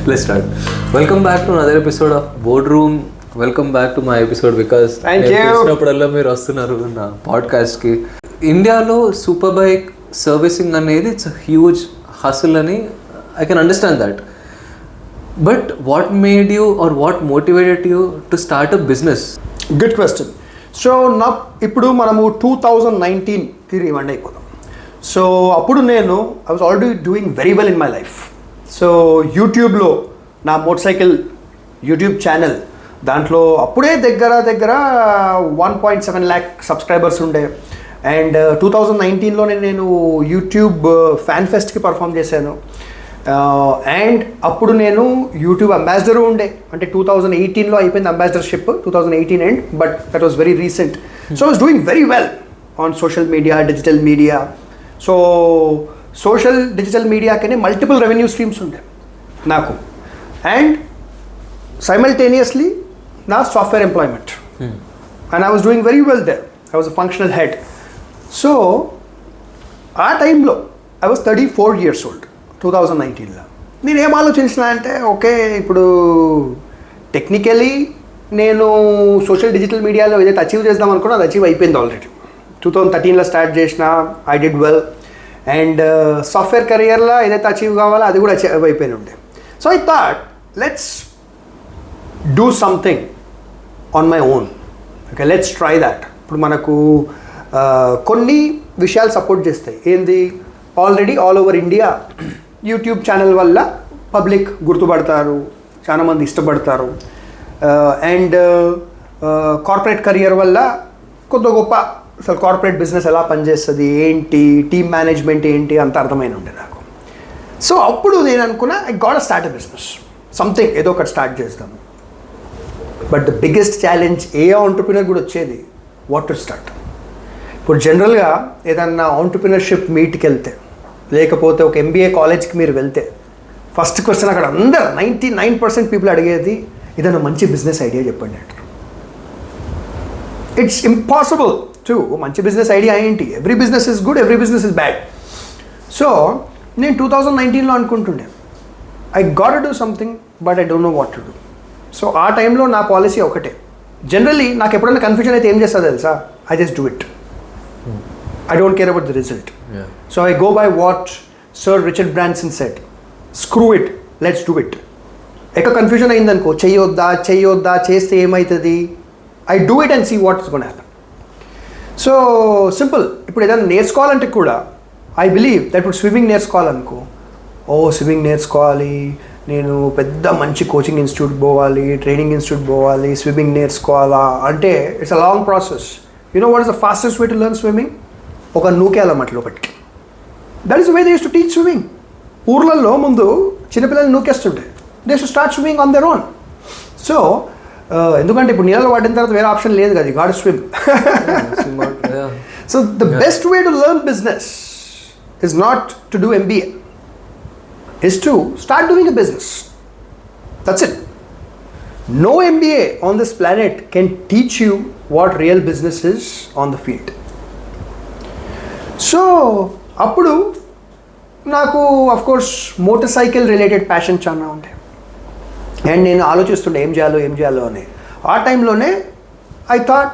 Let's start. Welcome back to another episode of Boardroom. Welcome back to my episode because చూసినప్పుడల్లా మీరు వస్తున్నారు నా పాడ్కాస్ట్కి. ఇండియాలో సూపర్ బైక్ సర్వీసింగ్ అనేది ఇట్స్ హ్యూజ్ హసుల్ అని I can understand that. But what made you or what motivated you to start a business? Good question. So ఇప్పుడు మనము 2019కి రిమైండ్ అయిపోదాం. సో అప్పుడు నేను I was already doing very well in my life. So యూట్యూబ్లో నా motor cycle YouTube channel, దాంట్లో అప్పుడే దగ్గర 1.7 lakh సబ్స్క్రైబర్స్ ఉండే. అండ్ 2019లోనే నేను యూట్యూబ్ ఫ్యాన్ ఫెస్ట్కి పర్ఫామ్ చేశాను. అండ్ అప్పుడు నేను యూట్యూబ్ అంబాసిడర్ ఉండే, అంటే 2018లో అయిపోయింది ambassadorship, 2018 end, but that was very recent. So I was doing very well on social media, digital media. So social digital మీడియాకనే మల్టిపుల్ రెవెన్యూ స్ట్రీమ్స్ ఉండే నాకు. అండ్ సైమల్టేనియస్లీ నా software employment, and I was doing very well there. I was a functional head. So ఆ టైంలో I was 34 years old 2019లో. నేను ఏం ఆలోచించిన అంటే, ఓకే ఇప్పుడు టెక్నికలీ నేను సోషల్ డిజిటల్ మీడియాలో ఏదైతే అచీవ్ చేద్దాం అనుకున్నా అది అచీవ్ అయిపోయింది ఆల్రెడీ. 2013లో స్టార్ట్ చేసిన, I did well. And software కెరియర్లో ఏదైతే అచీవ్ కావాలో అది కూడా అచీవ్ అయిపోయి ఉండే. So I thought let's do something on my own. Okay, let's try that. ఇప్పుడు మనకు కొన్ని విషయాలు సపోర్ట్ చేస్తాయి. ఏంది, already all over India YouTube channel వల్ల పబ్లిక్ గుర్తుపడతారు, చాలామంది ఇష్టపడతారు. అండ్ కార్పొరేట్ కెరియర్ వల్ల కొద్ది గొప్ప అసలు కార్పొరేట్ బిజినెస్ ఎలా పనిచేస్తుంది ఏంటి, టీమ్ మేనేజ్మెంట్ ఏంటి అంత అర్థమైన ఉండే నాకు. సో అప్పుడు నేను అనుకున్నా I got a start a business, something ఏదో ఒకటి స్టార్ట్ చేస్తాము. But the biggest challenge A entrepreneur కూడా వచ్చేది, వాట్ టు స్టార్ట్. ఇప్పుడు జనరల్గా ఏదన్నా ఆంటర్ప్రినర్షిప్ మీట్కి వెళ్తే, లేకపోతే ఒక MBA కాలేజ్కి మీరు వెళ్తే, ఫస్ట్ క్వశ్చన్ అక్కడ అందరు 99% పీపుల్ అడిగేది ఏదైనా మంచి బిజినెస్ ఐడియా చెప్పండి అంటారు. ఇట్స్ ఇంపాసిబుల్ టు మంచి బిజినెస్ ఐడియా ఏంటి, every business is good, every business is bad. So నేను 2019లో అనుకుంటుండే I got to do something but I don't know what to do. So ఆ టైంలో నా పాలసీ ఒకటే, జనరలీ నాకు ఎప్పుడైనా కన్ఫ్యూజన్ అయితే ఏం చేస్తా తెలుసా, I just do it. I don't care about the result. Yeah. So I go by what Sir Richard Branson said. Screw it, let's do it. ఎక్క కన్ఫ్యూజన్ అయిందనుకో, చెయ్యొద్దా చేస్తే ఏమవుతుంది, I do it and see what's gonna happen. So simple. ఇప్పుడు ఏదైనా నేర్చుకోవాలంటే కూడా I believe that ఇప్పుడు స్విమ్మింగ్ నేర్చుకోవాలనుకో, స్విమ్మింగ్ నేర్చుకోవాలి, నేను పెద్ద మంచి కోచింగ్ ఇన్స్టిట్యూట్ పోవాలి, ట్రైనింగ్ ఇన్స్టిట్యూట్ పోవాలి, స్విమ్మింగ్ నేర్చుకోవాలా అంటే it's a long process. You know what is the fastest way to learn swimming? ఒక నూకేయాల మట్టి లోపలికి. That is the way they use to teach swimming. ఊర్లలో ముందు చిన్నపిల్లలు నూకేస్తుంటే they should start swimming on their own. So ఎందుకంటే ఇప్పుడు నీళ్ళలో పడిన తర్వాత వేరే ఆప్షన్ లేదు కదా, got swim. So the best way to learn business is not to do MBA, is to start doing a business. That's it. No MBA on this planet can teach you what real business is on the field. So అప్పుడు నాకు of course motor cycle related passion చాలా ఉండే. And నేను ఆలోచిస్తుండే ఏం చేయాలో అని. ఆ టైంలోనే ఐ థాట్,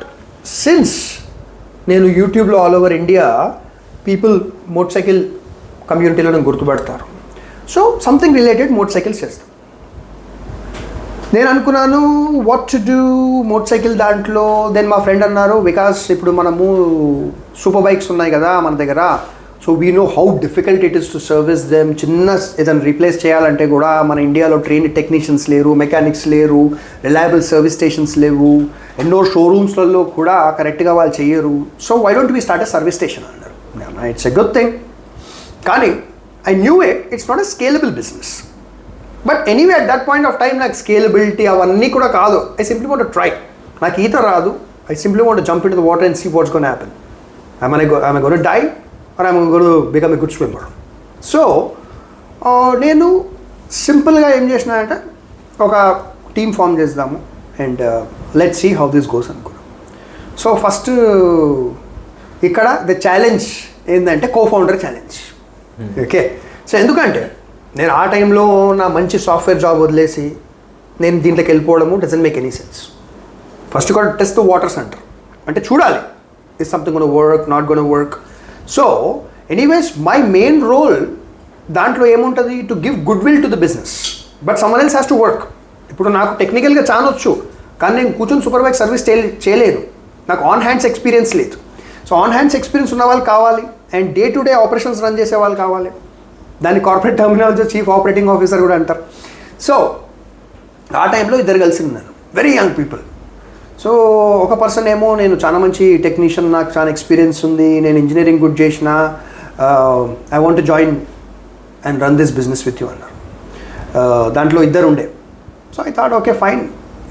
సిన్స్ నేను యూట్యూబ్లో all over India people motor cycle కమ్యూనిటీలో నన్ను గుర్తుపడతారు, so something related motor cycles చేస్తాం. నేను అనుకున్నాను what to do motor cycle దాంట్లో. దెన్ మా ఫ్రెండ్ అన్నారు, వికాస్ ఇప్పుడు మనము సూపర్ బైక్స్ ఉన్నాయి కదా మన దగ్గర, so we know how difficult it is to service them. చిన్న ఏదైనా రీప్లేస్ చేయాలంటే కూడా మన ఇండియాలో ట్రైన్డ్ టెక్నీషియన్స్ లేరు, మెకానిక్స్ లేరు, రిలయబుల్ సర్వీస్ స్టేషన్స్ లేవు, ఎన్నో షోరూమ్స్లలో కూడా కరెక్ట్గా వాళ్ళు చెయ్యరు. So why don't we start a service station అన్నారు. ఇట్స్ ఎ గుడ్ థింగ్, కానీ I knew it's not a scalable business. But anyway, at that point of time, like scalability, avanni kuda kaadu. I simply want to try. నాకు ఈత రాదు. I simply want to jump into the water and see what's going to happen. Am I going to die or am I going to become a good swimmer? So, నేను సింపుల్గా ఏం చేసిన అంటే ఒక team form చేద్దాము and let's see how this goes అనుకున్నాం. So first ఇక్కడ the challenge ఏంటంటే co founder challenge. Okay, so ఎందుకంటే నేను ఆ టైంలో నా మంచి సాఫ్ట్వేర్ జాబ్ వదిలేసి నేను దీంట్లోకి వెళ్ళిపోవడము doesn't make any sense. First కూడా టెస్ట్ ద వాటర్స్ అంటారు, అంటే చూడాలి is something gonna work, not gonna work. So anyways my main role దాంట్లో ఏముంటుంది, to give goodwill to the business, but someone else has to work. ఇప్పుడు నాకు టెక్నికల్గా చానొచ్చు, కానీ నేను కూర్చొని సూపర్వైజ్ సర్వీస్ చేయలేదు, నాకు ఆన్ హ్యాండ్స్ ఎక్స్పీరియన్స్ లేదు. సో ఆన్ హ్యాండ్స్ ఎక్స్పీరియన్స్ ఉన్న వాళ్ళు కావాలి, and day to day operations run చేసే వాళ్ళు కావాలి. దాన్ని corporate terminology chief operating officer కూడా అంటారు. సో ఆ టైంలో ఇద్దరు కలిసి ఉన్నారు, వెరీ యంగ్ పీపుల్. సో ఒక పర్సన్ ఏమో నేను చాలా మంచి టెక్నీషియన్, నాకు చాలా ఎక్స్పీరియన్స్ ఉంది, నేను ఇంజనీరింగ్ గుడ్ చేసిన, I want to join and run this business with you అన్నారు. దాంట్లో ఇద్దరు ఉండే. So I thought okay fine,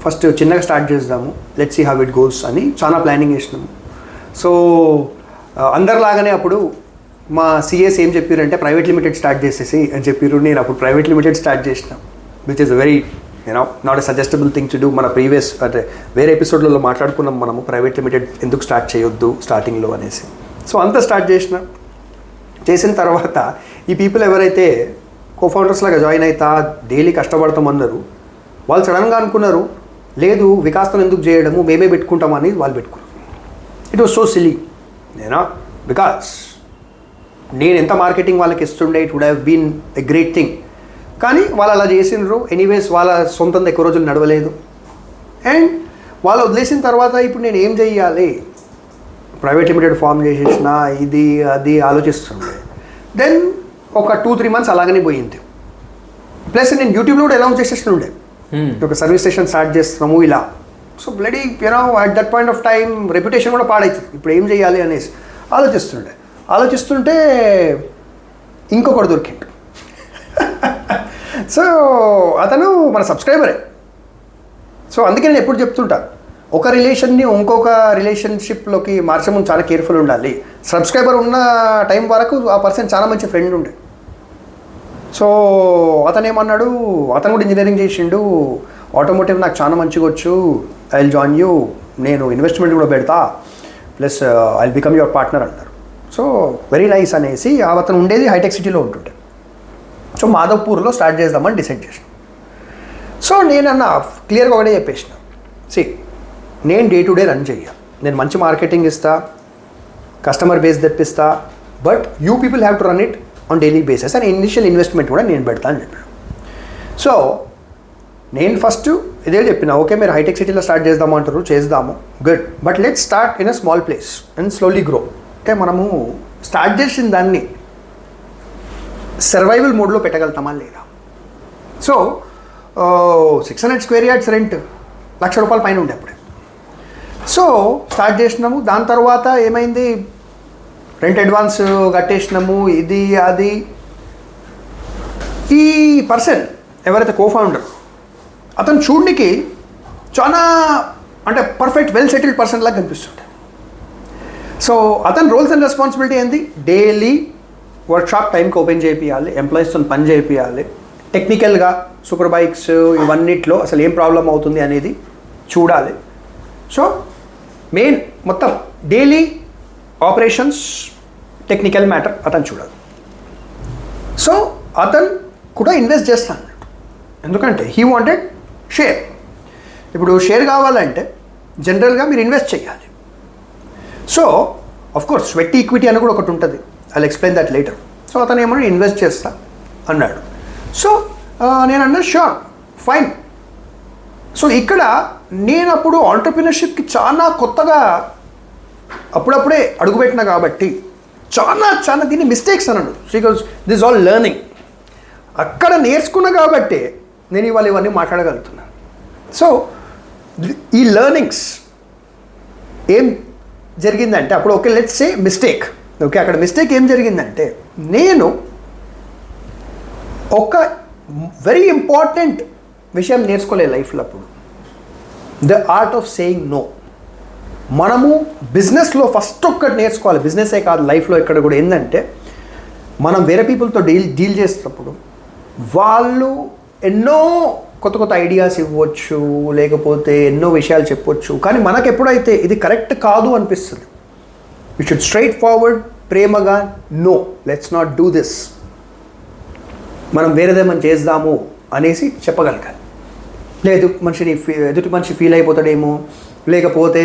first చిన్నగా స్టార్ట్ చేద్దాము, let's see how it goes అని చాలా ప్లానింగ్ చేసినాము. సో అందరిలాగానే అప్పుడు మా సిఎస్ ఏం చెప్పారంటే ప్రైవేట్ లిమిటెడ్ స్టార్ట్ చేసేసి అని చెప్పారు. నేను అప్పుడు ప్రైవేట్ లిమిటెడ్ స్టార్ట్ చేసిన, which is very not a suggestible thing to do. మన ప్రీవియస్ అంటే వేరే ఎపిసోడ్లలో మాట్లాడుకున్నాం మనము, ప్రైవేట్ లిమిటెడ్ ఎందుకు స్టార్ట్ చేయొద్దు స్టార్టింగ్లో అనేసి. సో అంతా స్టార్ట్ చేసిన తర్వాత ఈ పీపుల్ ఎవరైతే కోఫౌండర్స్ లాగా జాయిన్ అవుతా డైలీ కష్టపడతామన్నారు, వాళ్ళు సడన్గా అనుకున్నారు లేదు వికాస్తో ఎందుకు చేయడము, మేమే పెట్టుకుంటామని వాళ్ళు పెట్టుకున్నారు. It was so silly, because నేను ఎంత మార్కెటింగ్ వాళ్ళకి ఇస్తుండే, it would have been a great thing. కానీ వాళ్ళు అలా చేసినారు. ఎనీవేస్ వాళ్ళ సొంతం ఎక్కువ రోజులు నడవలేదు, అండ్ వాళ్ళు వదిలేసిన తర్వాత ఇప్పుడు నేను ఏం చెయ్యాలి, ప్రైవేట్ లిమిటెడ్ ఫామ్ చేసేసిన ఇది అది ఆలోచిస్తుండే. దెన్ ఒక 2-3 months అలాగనే పోయింది. ప్లస్ నేను యూట్యూబ్లో కూడా అనౌన్స్ చేసేస్తుండే ఒక సర్వీస్ స్టేషన్ స్టార్ట్ చేస్తున్నాము ఇలా. So bloody at that point of time reputation కూడా పాడవుతుంది, ఇప్పుడు ఏం చేయాలి అనేసి ఆలోచిస్తుంటే ఇంకొకటి దొరికిండు. సో అతను మన సబ్స్క్రైబరే. సో అందుకే నేను ఎప్పుడు చెప్తుంటా, ఒక రిలేషన్ని ఇంకొక రిలేషన్షిప్లోకి మార్చే ముందు చాలా కేర్ఫుల్ ఉండాలి. సబ్స్క్రైబర్ ఉన్న టైం వరకు ఆ పర్సన్ చాలా మంచి ఫ్రెండ్ ఉండే. సో అతను ఏమన్నాడు, అతను కూడా ఇంజనీరింగ్ చేసిండు, ఆటోమోటివ్ నాకు చాలా మంచిగా వచ్చు, ఐ విల్ జాయిన్ యూ, నేను ఇన్వెస్ట్మెంట్ కూడా పెడతా, plus I will become your partner అన్నారు. సో వెరీ నైస్ అనేసి అతను ఉండేది హైటెక్ సిటీలో ఉంటుండే. సో మాధవ్పూర్లో స్టార్ట్ చేద్దామని డిసైడ్ చేసిన. సో నేనన్న క్లియర్గా ఒకటే చెప్పేసిన, నేను డే టు డే రన్ చెయ్య, నేను మంచి మార్కెటింగ్ ఇస్తా, కస్టమర్ బేస్ తెప్పిస్తా, but you people have to run it on daily basis, and initial investment కూడా నేను పెడతా అని చెప్పాను. సో నేను ఫస్ట్ ఇదే చెప్పిన, ఓకే మీరు హైటెక్ సిటీలో స్టార్ట్ చేద్దామంటారు, చేద్దాము, good, but let's start in a small place and slowly grow. అంటే మనము స్టార్ట్ చేసిన దాన్ని సర్వైవల్ మోడ్లో పెట్టగలుగుతామా లేదా. సో 600 square yards రెంట్ ₹1,00,000 పైన ఉండే అప్పుడే. సో స్టార్ట్ చేసినాము. దాని తర్వాత ఏమైంది, రెంట్ అడ్వాన్స్ కట్టేసినాము, ఇది అది. ఈ పర్సన్ ఎవరైతే కోఫౌండర్, అతను చూడడానికి చాలా అంటే పర్ఫెక్ట్ వెల్ సెటిల్డ్ పర్సన్ లాగా కనిపిస్తుండే. సో అతని రోల్స్ అండ్ రెస్పాన్సిబిలిటీ ఏంది, డైలీ వర్క్షాప్ టైంకి ఓపెన్ చేయించాలి, ఎంప్లాయీస్తో పని చేయించాలి, టెక్నికల్గా సూపర్ బైక్స్ ఇవన్నిట్లో అసలు ఏం ప్రాబ్లం అవుతుంది అనేది చూడాలి. సో మెయిన్ మొత్తం డైలీ ఆపరేషన్స్ టెక్నికల్ మ్యాటర్ అతను చూడాలి. సో అతను కూడా ఇన్వెస్ట్ చేస్తాను, ఎందుకంటే హీ వాంటెడ్ షేర్. ఇప్పుడు షేర్ కావాలంటే జనరల్గా మీరు ఇన్వెస్ట్ చేయాలి. సో అఫ్కోర్స్ స్వెట్ ఈక్విటీ అని కూడా ఒకటి ఉంటుంది, I explain that later. So అతను ఏమన్నా ఇన్వెస్ట్ చేస్తా అన్నాడు. సో నేను అన్నా షూర్ ఫైన్. సో ఇక్కడ నేను అప్పుడు ఆంటర్ప్రినర్షిప్కి చాలా కొత్తగా అప్పుడప్పుడే అడుగుపెట్టినా కాబట్టి చాలా దీన్ని మిస్టేక్స్ అన్నాడు, బికాజ్ దిస్ ఆల్ లెర్నింగ్. అక్కడ నేర్చుకున్నా కాబట్టి నేను ఇవన్నీ మాట్లాడగలుగుతున్నాను. సో ఈ లెర్నింగ్స్ ఏం జరిగిందంటే అప్పుడు okay let's say mistake, okay అక్కడ మిస్టేక్ ఏం జరిగిందంటే నేను ఒక వెరీ ఇంపార్టెంట్ విషయం నేర్చుకోలేదు లైఫ్లో అప్పుడు, the art of saying no. మనము బిజినెస్లో ఫస్ట్ ఒక్కటి నేర్చుకోవాలి, బిజినెసే కాదు లైఫ్లో ఇక్కడ కూడా, ఏంటంటే మనం వేరే పీపుల్తో డీల్ చేసేటప్పుడు వాళ్ళు ఎన్నో కొత్త ఐడియాస్ ఇవ్వచ్చు, లేకపోతే ఎన్నో విషయాలు చెప్పొచ్చు, కానీ మనకు ఎప్పుడైతే ఇది కరెక్ట్ కాదు అనిపిస్తుంది, యూ షుడ్ స్ట్రైట్ ఫార్వర్డ్ ప్రేమగా no let's not do this. మనం వేరేదేమని చేద్దాము అనేసి చెప్పగలగాలి. లేదు ఎదుటి మనిషి ఫీల్ అయిపోతాడేమో, లేకపోతే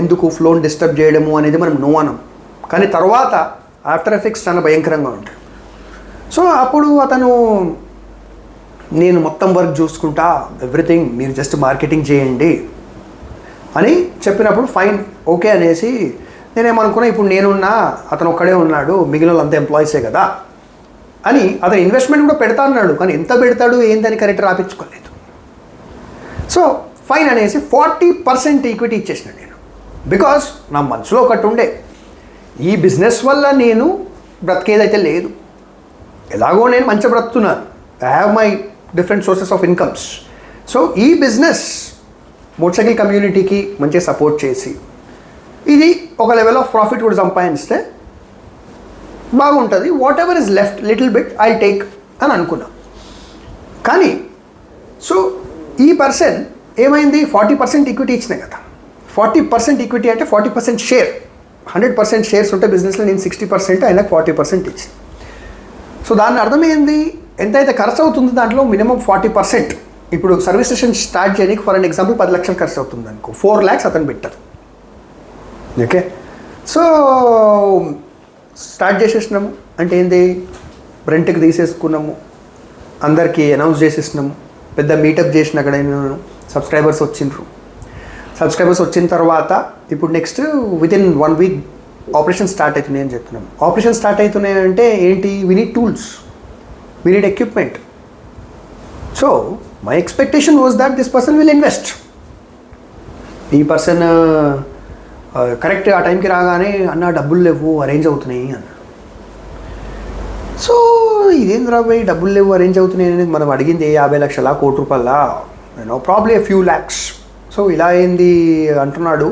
ఎందుకు ఫ్లోని డిస్టర్బ్ చేయడము అనేది మనం నో అనం. కానీ తర్వాత ఆఫ్టర్ ఎఫెక్ట్స్ చాలా భయంకరంగా ఉంటాయి. సో అప్పుడు అతను నేను మొత్తం వర్క్ చూసుకుంటా, ఎవ్రీథింగ్, మీరు జస్ట్ మార్కెటింగ్ చేయండి అని చెప్పినప్పుడు ఫైన్, ఓకే అనేసి నేనేమనుకున్నా, ఇప్పుడు నేనున్నా, అతను ఒక్కడే ఉన్నాడు, మిగిలిన వాళ్ళంతా ఎంప్లాయీసే కదా అని అతను ఇన్వెస్ట్మెంట్ కూడా పెడతా అన్నాడు. కానీ ఎంత పెడతాడు ఏందని కరెక్ట్ రాపించుకోలేదు. సో ఫైన్ అనేసి 40% ఈక్విటీ ఇచ్చేసిన నేను. బికాస్ నా మనసులో ఒకటి ఉండే, ఈ బిజినెస్ వల్ల నేను బ్రతికేదైతే లేదు, ఎలాగో నేను మంచిగా బ్రతుకుతున్నాను, I have my different sources of incomes. So ఈ బిజినెస్ మోటార్ సైకిల్ కమ్యూనిటీకి మంచిగా సపోర్ట్ చేసి ఇది ఒక లెవెల్ ఆఫ్ ప్రాఫిట్ కూడా సంపాదిస్తే బాగుంటుంది. What ever is left little bit I take అని అనుకున్నా. కానీ సో ఈ పర్సన్ ఏమైంది, 40% ఈక్విటీ ఇచ్చినాయి కదా. 40% ఈక్విటీ అంటే 40% షేర్. 100% షేర్స్ ఉంటే బిజినెస్లో నేను 60%, ఆయనకు 40% ఇచ్చిన. సో దాని అర్థమైంది, ఎంతైతే ఖర్చు అవుతుంది దాంట్లో మినిమం 40%. ఇప్పుడు సర్వీస్ స్టేషన్ స్టార్ట్ చేయడానికి ఫర్ అన్ ఎగ్జాంపుల్ 10 లక్షలు ఖర్చు అవుతుంది అనుకో, 4 lakhs అతను పెట్టారు. ఓకే, సో స్టార్ట్ చేసేసినాము. అంటే ఏంది, రెంట్కి తీసేసుకున్నాము, అందరికీ అనౌన్స్ చేసేసినాము, పెద్ద మీటప్ చేసిన అక్కడ సబ్స్క్రైబర్స్ వచ్చిండ్రు. సబ్స్క్రైబర్స్ వచ్చిన తర్వాత ఇప్పుడు next within 1 week operation start అవుతున్నాయి అని చెప్తున్నాం. ఆపరేషన్ స్టార్ట్ అవుతున్నాయి అంటే ఏంటి, we need tools, we need equipment. So my expectation was that this person will invest. ఈ పర్సన్ కరెక్ట్ ఆ టైంకి రాగానే అన్న డబ్బులు లేవు, అరేంజ్ అవుతున్నాయి అన్న. సో ఇదేం రాబోయే, డబ్బులు లేవు అరేంజ్ అవుతున్నాయి అనేది మనం అడిగింది 50 లక్షల, ₹1 కోటి, probably a few lakhs. So ఇలా ఏంది అంటున్నాడు.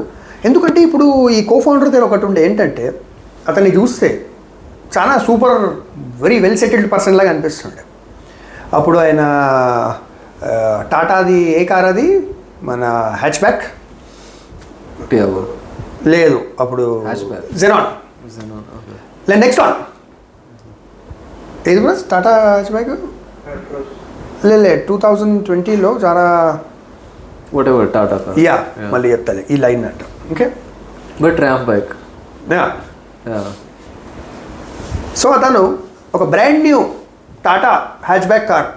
ఎందుకంటే ఇప్పుడు ఈ కోఫౌండర్ దగ్గర ఒకటి ఉండే ఏంటంటే, అతన్ని చూస్తే చాలా super very well settled person లాగా అనిపిస్తుండే. అప్పుడు ఆయన టాటాది ఏ కార్ అది, మన హ్యాచ్ బ్యాక్ లేదు, అప్పుడు జెనాన్ లేదు, నెక్స్ట్ వన్ ఏది కూడా టాటా హ్యాచ్ బ్యాక్ లేదు 2020లో చాలా టాటా యా, మళ్ళీ చెప్తాను ఈ లైన్ అంట. Okay, but ramp bike. So అతను ఒక brand new Tata hatch back car,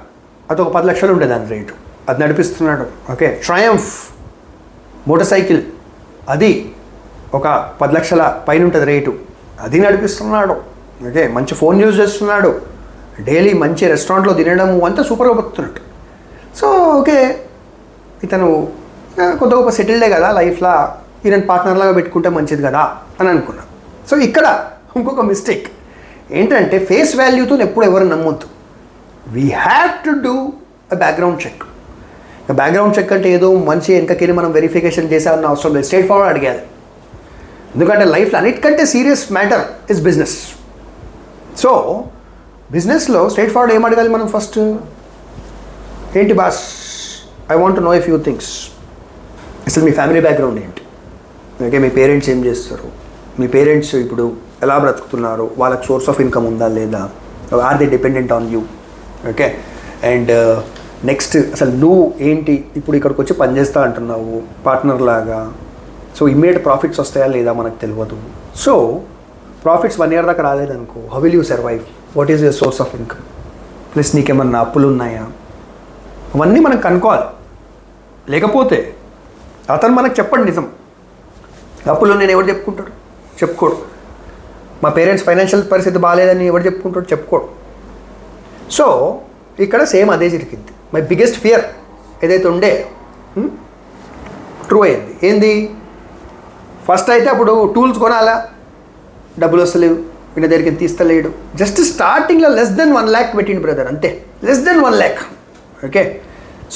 అది ఒక 10 లక్షలు ఉండేది దాని రేటు, అది నడిపిస్తున్నాడు. ఓకే, ట్రయంఫ్ మోటార్ సైకిల్, అది ఒక 10 లక్షల పైన ఉంటుంది రేటు, అది నడిపిస్తున్నాడు. ఓకే, మంచి ఫోన్ యూజ్ చేస్తున్నాడు, డైలీ మంచి రెస్టారెంట్లో తినడము అంతా సూపర్గా బతుకుతున్నాడు. సో ఓకే, ఇతను కొద్ది గొప్ప సెటిల్డే కదా లైఫ్లో, ఈయన పార్ట్నర్లాగా పెట్టుకుంటే మంచిది కదా అని అనుకున్నాను. సో ఇక్కడ ఇంకొక మిస్టేక్ ఏంటంటే, ఫేస్ వాల్యూతో ఎప్పుడు ఎవరు నమ్మొద్దు. We have to do a background check. Background check అంటే ఏదో మంచి వెనకకి మనం వెరిఫికేషన్ చేసామన్న అవసరం లేదు, స్ట్రైట్ ఫార్వర్డ్ అడిగేది. ఎందుకంటే లైఫ్లో అన్నిటికంటే serious matter is business. So బిజినెస్లో స్ట్రైట్ ఫార్వర్డ్ ఏం అడగాలి మనం ఫస్ట్, ఏంటి boss, I want to know a few things. అసలు మీ ఫ్యామిలీ బ్యాక్గ్రౌండ్ ఏంటి, ఓకే, మీ పేరెంట్స్ ఏం చేస్తారు, మీ పేరెంట్స్ ఇప్పుడు ఎలా బ్రతుకుతున్నారు, వాళ్ళకి సోర్స్ ఆఫ్ ఇన్కమ్ ఉందా లేదా, or they dependent on you. Okay, and next అసలు నువ్వు ఏంటి, ఇప్పుడు ఇక్కడికి వచ్చి పనిచేస్తా అంటున్నావు పార్ట్నర్ లాగా, సో ఇమ్మీడియట్ ప్రాఫిట్స్ వస్తాయా లేదా మనకు తెలియదు. సో ప్రాఫిట్స్ 1 year దాకా రాలేదనుకో, how will you survive, what is your source of income, plus నీకేమన్నా అప్పులు ఉన్నాయా, అవన్నీ మనం కనుక్కోవాలి. లేకపోతే అతను మనకు చెప్పండి నిజం, అప్పులు నేను ఎవరు చెప్పుకుంటాడు, చెప్పుకోడు. మా పేరెంట్స్ ఫైనాన్షియల్ పరిస్థితి బాగాలేదని ఎవరు చెప్పుకుంటాడు, చెప్పుకోడు. సో ఇక్కడ సేమ్ అదే జరిగింది. మై బిగ్గెస్ట్ ఫియర్ ఏదైతే ఉండే ట్రూ అయింది. ఏంది, ఫస్ట్ అయితే అప్పుడు టూల్స్ కొనాలా, డబ్బులు వస్తలేవు, వీళ్ళ దగ్గరికి తీస్తలేడు. జస్ట్ స్టార్టింగ్లో less than 1 lakh పెట్టిండు బ్రదర్, అంతే, less than 1 lakh. Okay,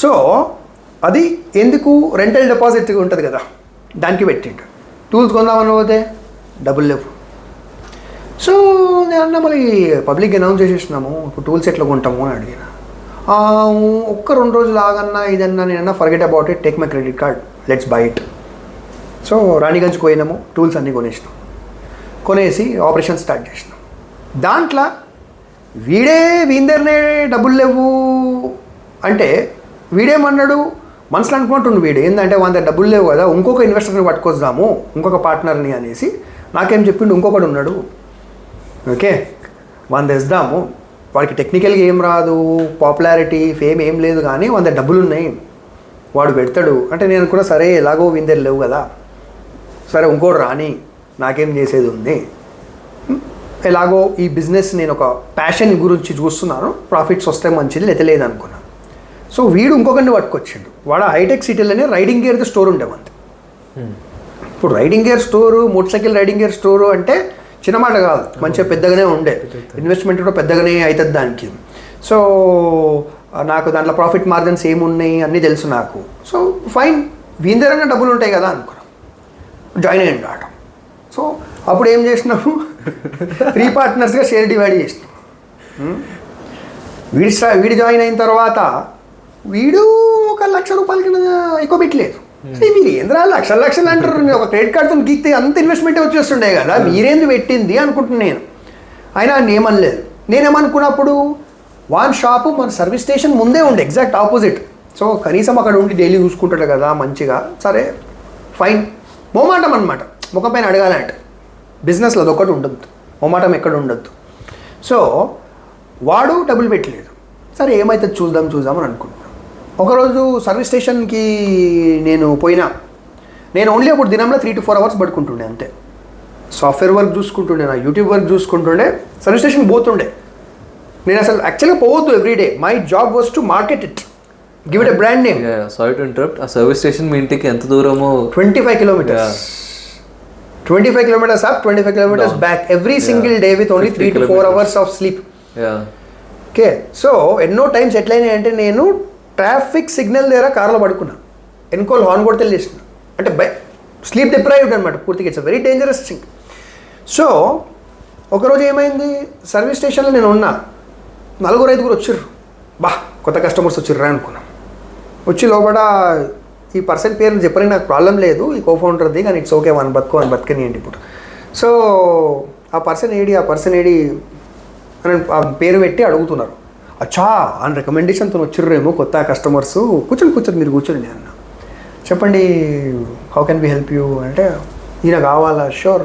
so అది ఎందుకు, రెంటల్ డిపాజిట్ ఉంటుంది కదా దానికి పెట్టిండు. టూల్స్ కొందామని పోతే డబ్బులు లేవు. సో నేను అన్నా మరి పబ్లిక్ అనౌన్స్ చేసేసినాము, ఇప్పుడు టూల్స్ ఎట్లా కొంటాము అని అడిగిన. ఒక్క 2 రోజులు ఆగన్నా ఇదన్నా, నేనన్నా forget about it, take my credit card, let's by it. So Raniganj పోయినాము, టూల్స్ అన్నీ కొనేసినాం, కొనేసి ఆపరేషన్ స్టార్ట్ చేసినాం. దాంట్లో వీందరినే డబ్బులు లేవు అంటే వీడేమన్నాడు, మనసులో అనుకుంటుండు వీడు ఏంటంటే వాళ్ళ డబ్బులు లేవు కదా, ఇంకొక ఇన్వెస్టర్ని పట్టుకొద్దాము, ఇంకొక పార్ట్నర్ని అనేసి నాకేం చెప్పిండు, ఇంకొకడు ఉన్నాడు, ఓకే వాళ్ళని తెద్దాము, వాడికి టెక్నికల్గా ఏం రాదు, పాపులారిటీ ఫేమ్ ఏం లేదు, కానీ వాళ్ళ డబ్బులు ఉన్నాయి, వాడు పెడతాడు అంటే నేను కూడా సరే ఎలాగో వీందరు లేవు కదా, సరే ఇంకోటి రాని నాకేం చేసేది ఉంది, ఎలాగో ఈ బిజినెస్ నేను ఒక ప్యాషన్ గురించి చూస్తున్నాను, ప్రాఫిట్స్ వస్తే మంచిది లేతలేదు అనుకున్నాను. సో వీడు ఇంకొకరిని పట్టుకొచ్చిండు, వాడు హైటెక్ సిటీలోనే రైడింగ్ గేర్ది స్టోర్ ఉండేవంది. ఇప్పుడు riding gear store, motor cycle riding gear store అంటే చిన్న మాట కాదు, మంచిగా పెద్దగానే ఉండే, ఇన్వెస్ట్మెంట్ కూడా పెద్దగానే అవుతుంది దానికి. సో నాకు దాంట్లో ప్రాఫిట్ మార్జిన్స్ ఏమున్నాయి అన్నీ తెలుసు నాకు. సో ఫైన్, వీందరైనా డబ్బులు ఉంటాయి కదా అనుకున్నాం, జాయిన్ అయ్యండి ఆట. సో అప్పుడు ఏం చేసినాము, 3 పార్ట్నర్స్గా షేర్ డివైడ్ చేసినాం. వీడి జాయిన్ అయిన తర్వాత వీడు ఒక ₹1,00,000 కింద ఎక్కువ పెట్టలేదు. మీరు ఏంద్రా లక్షలు అంటారు, ఒక క్రెడిట్ కార్డుతో గీక్తే అంత ఇన్వెస్ట్మెంటే వచ్చేస్తుండే కదా, మీరేంది పెట్టింది అనుకుంటున్నాను నేను. అయినా నేమనలేదు. నేనేమనుకున్నప్పుడు వాన్ షాపు మన సర్వీస్ స్టేషన్ ముందే ఉండే, ఎగ్జాక్ట్ ఆపోజిట్. సో కనీసం అక్కడ ఉండి డైలీ చూసుకుంటాడు కదా మంచిగా, సరే ఫైన్. మొమాటం అనమాట, ముఖం పైన అడగాలంటే బిజినెస్లో అదొకటి ఉండద్దు, మొమాటం ఎక్కడ ఉండద్దు. సో వాడు డబ్బులు పెట్టలేదు, సరే ఏమైతుంది చూద్దాం అని అనుకుంటున్నాను. ఒకరోజు సర్వీస్ స్టేషన్కి నేను పోయినా, నేను ఓన్లీ అప్పుడు దినంలో 3 to 4 hours పడుకుంటుండే అంతే. సాఫ్ట్వేర్ వర్క్ చూసుకుంటుండే, నా యూట్యూబ్ వర్క్ చూసుకుంటుండే, సర్వీస్ స్టేషన్ పోతుండే. నేను అసలు యాక్చువల్గా పోవద్దు everyday, my job was to market it, give it a brand name. Sorry to interrupt, ఆ సర్వీస్ స్టేషన్ మీ ఇంటికి ఎంత దూరము? 25 kilometers. 25 kilometers up, 25 kilometers back, every single day with only 3 to 4 hours of sleep. Okay. So ఎన్నో times ఎట్లయినాయి అంటే, నేను traffic signal దగ్గర కార్లో పడుకున్నా, ఎన్కోల్ హార్న్ కొడితే లేచిన, అంటే స్లీప్ డిప్రైవ్డ్ అనమాట పూర్తిగా. It's very dangerous thing. So ఒకరోజు ఏమైంది, సర్వీస్ స్టేషన్లో నేను ఉన్నా, 4-5 వచ్చిర్రు, కొత్త కస్టమర్స్ వచ్చిర్రా అనుకున్నాం. వచ్చి లోపల ఈ పర్సన్ పేరు చెప్పడానికి నాకు ప్రాబ్లం లేదు, ఈ కోఫౌండర్ది, కానీ ఇట్స్ ఓకే, వన్ బతుకనియండి ఇప్పుడు. సో ఆ పర్సన్ ఏడి అని ఆ పేరు పెట్టి అడుగుతున్నారు. అచ్చా అని రికమెండేషన్తో వచ్చిర్రేమో కొత్త కస్టమర్స్, కూర్చొని మీరు కూర్చోండి అన్న, చెప్పండి how can be help you అంటే, ఈయన కావాలా, షూర్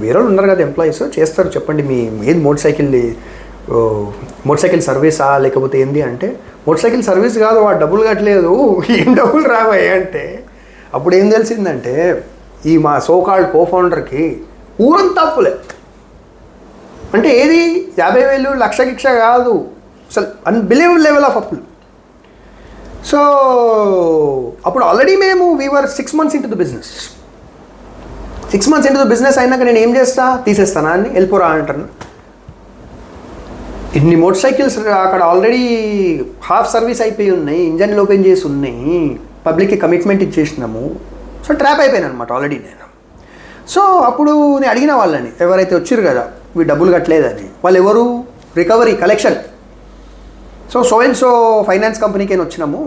వేరే వాళ్ళు ఉన్నారు కదా ఎంప్లాయీస్ చేస్తారు, చెప్పండి మీ ఏది మోటార్ సైకిల్ సర్వీసా లేకపోతే ఏంది అంటే, మోటార్ సైకిల్ సర్వీస్ కాదు, వాడు డబ్బులు కట్టలేదు, ఏం డబ్బులు రావాయి అంటే, అప్పుడు ఏం తెలిసిందంటే ఈ మా సోకాల్డ్ కోఫౌండర్కి ఊరంతా అప్పులే. అంటే ఏది 50,000 లక్ష కాదు, అసలు అన్బిలీవబుల్ లెవెల్ ఆఫ్ అప్పులు. సో అప్పుడు ఆల్రెడీ మేము we are 6 months into the business. 6 months into the business అయినాక నేను ఏం చేస్తా, తీసేస్తానా అని, వెళ్ళిపోరా అంటాను. ఇన్ని మోటార్ సైకిల్స్ అక్కడ ఆల్రెడీ హాఫ్ సర్వీస్ అయిపోయి ఉన్నాయి, ఇంజన్లు ఓపెన్ చేసి ఉన్నాయి, పబ్లిక్కి కమిట్మెంట్ ఇచ్చేసినాము. సో ట్రాప్ అయిపోయాను అనమాట ఆల్రెడీ నేను. సో అప్పుడు నేను అడిగిన వాళ్ళని, ఎవరైతే వచ్చారు కదా వీడు డబ్బులు కట్టలేదని, వాళ్ళు ఎవరు, recovery collection. So and so finance కంపెనీకి వచ్చినాము,